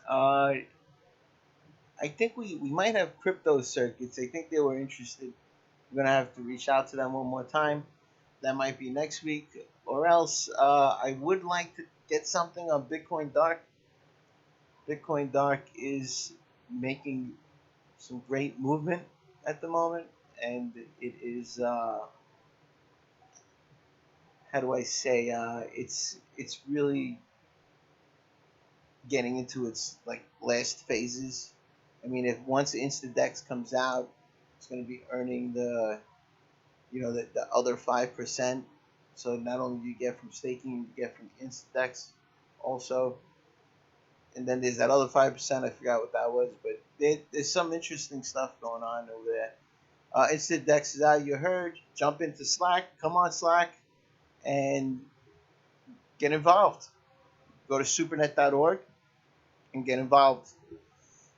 I think we might have crypto circuits. I think they were interested. We're gonna have to reach out to them one more time. That might be next week, or else I would like to get something on Bitcoin Dark. Bitcoin Dark is making some great movement at the moment, and it is how do I say it's really getting into its like last phases. I mean, if once InstaDex comes out, it's going to be earning the other 5%. So not only do you get from staking, you get from InstaDex also, and then there's that other 5%. I forgot what that was, but there's some interesting stuff going on over there. InstaDex is out. You heard. Jump into Slack. Come on Slack, and get involved. Go to supernet.org and get involved.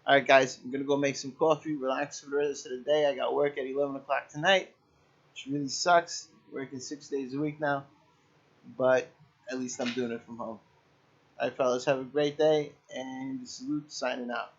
All right, guys, I'm going to go make some coffee, relax for the rest of the day. I got work at 11 o'clock tonight, which really sucks. Working 6 days a week now, but at least I'm doing it from home. All right, fellas, have a great day, and this is LooTz signing out.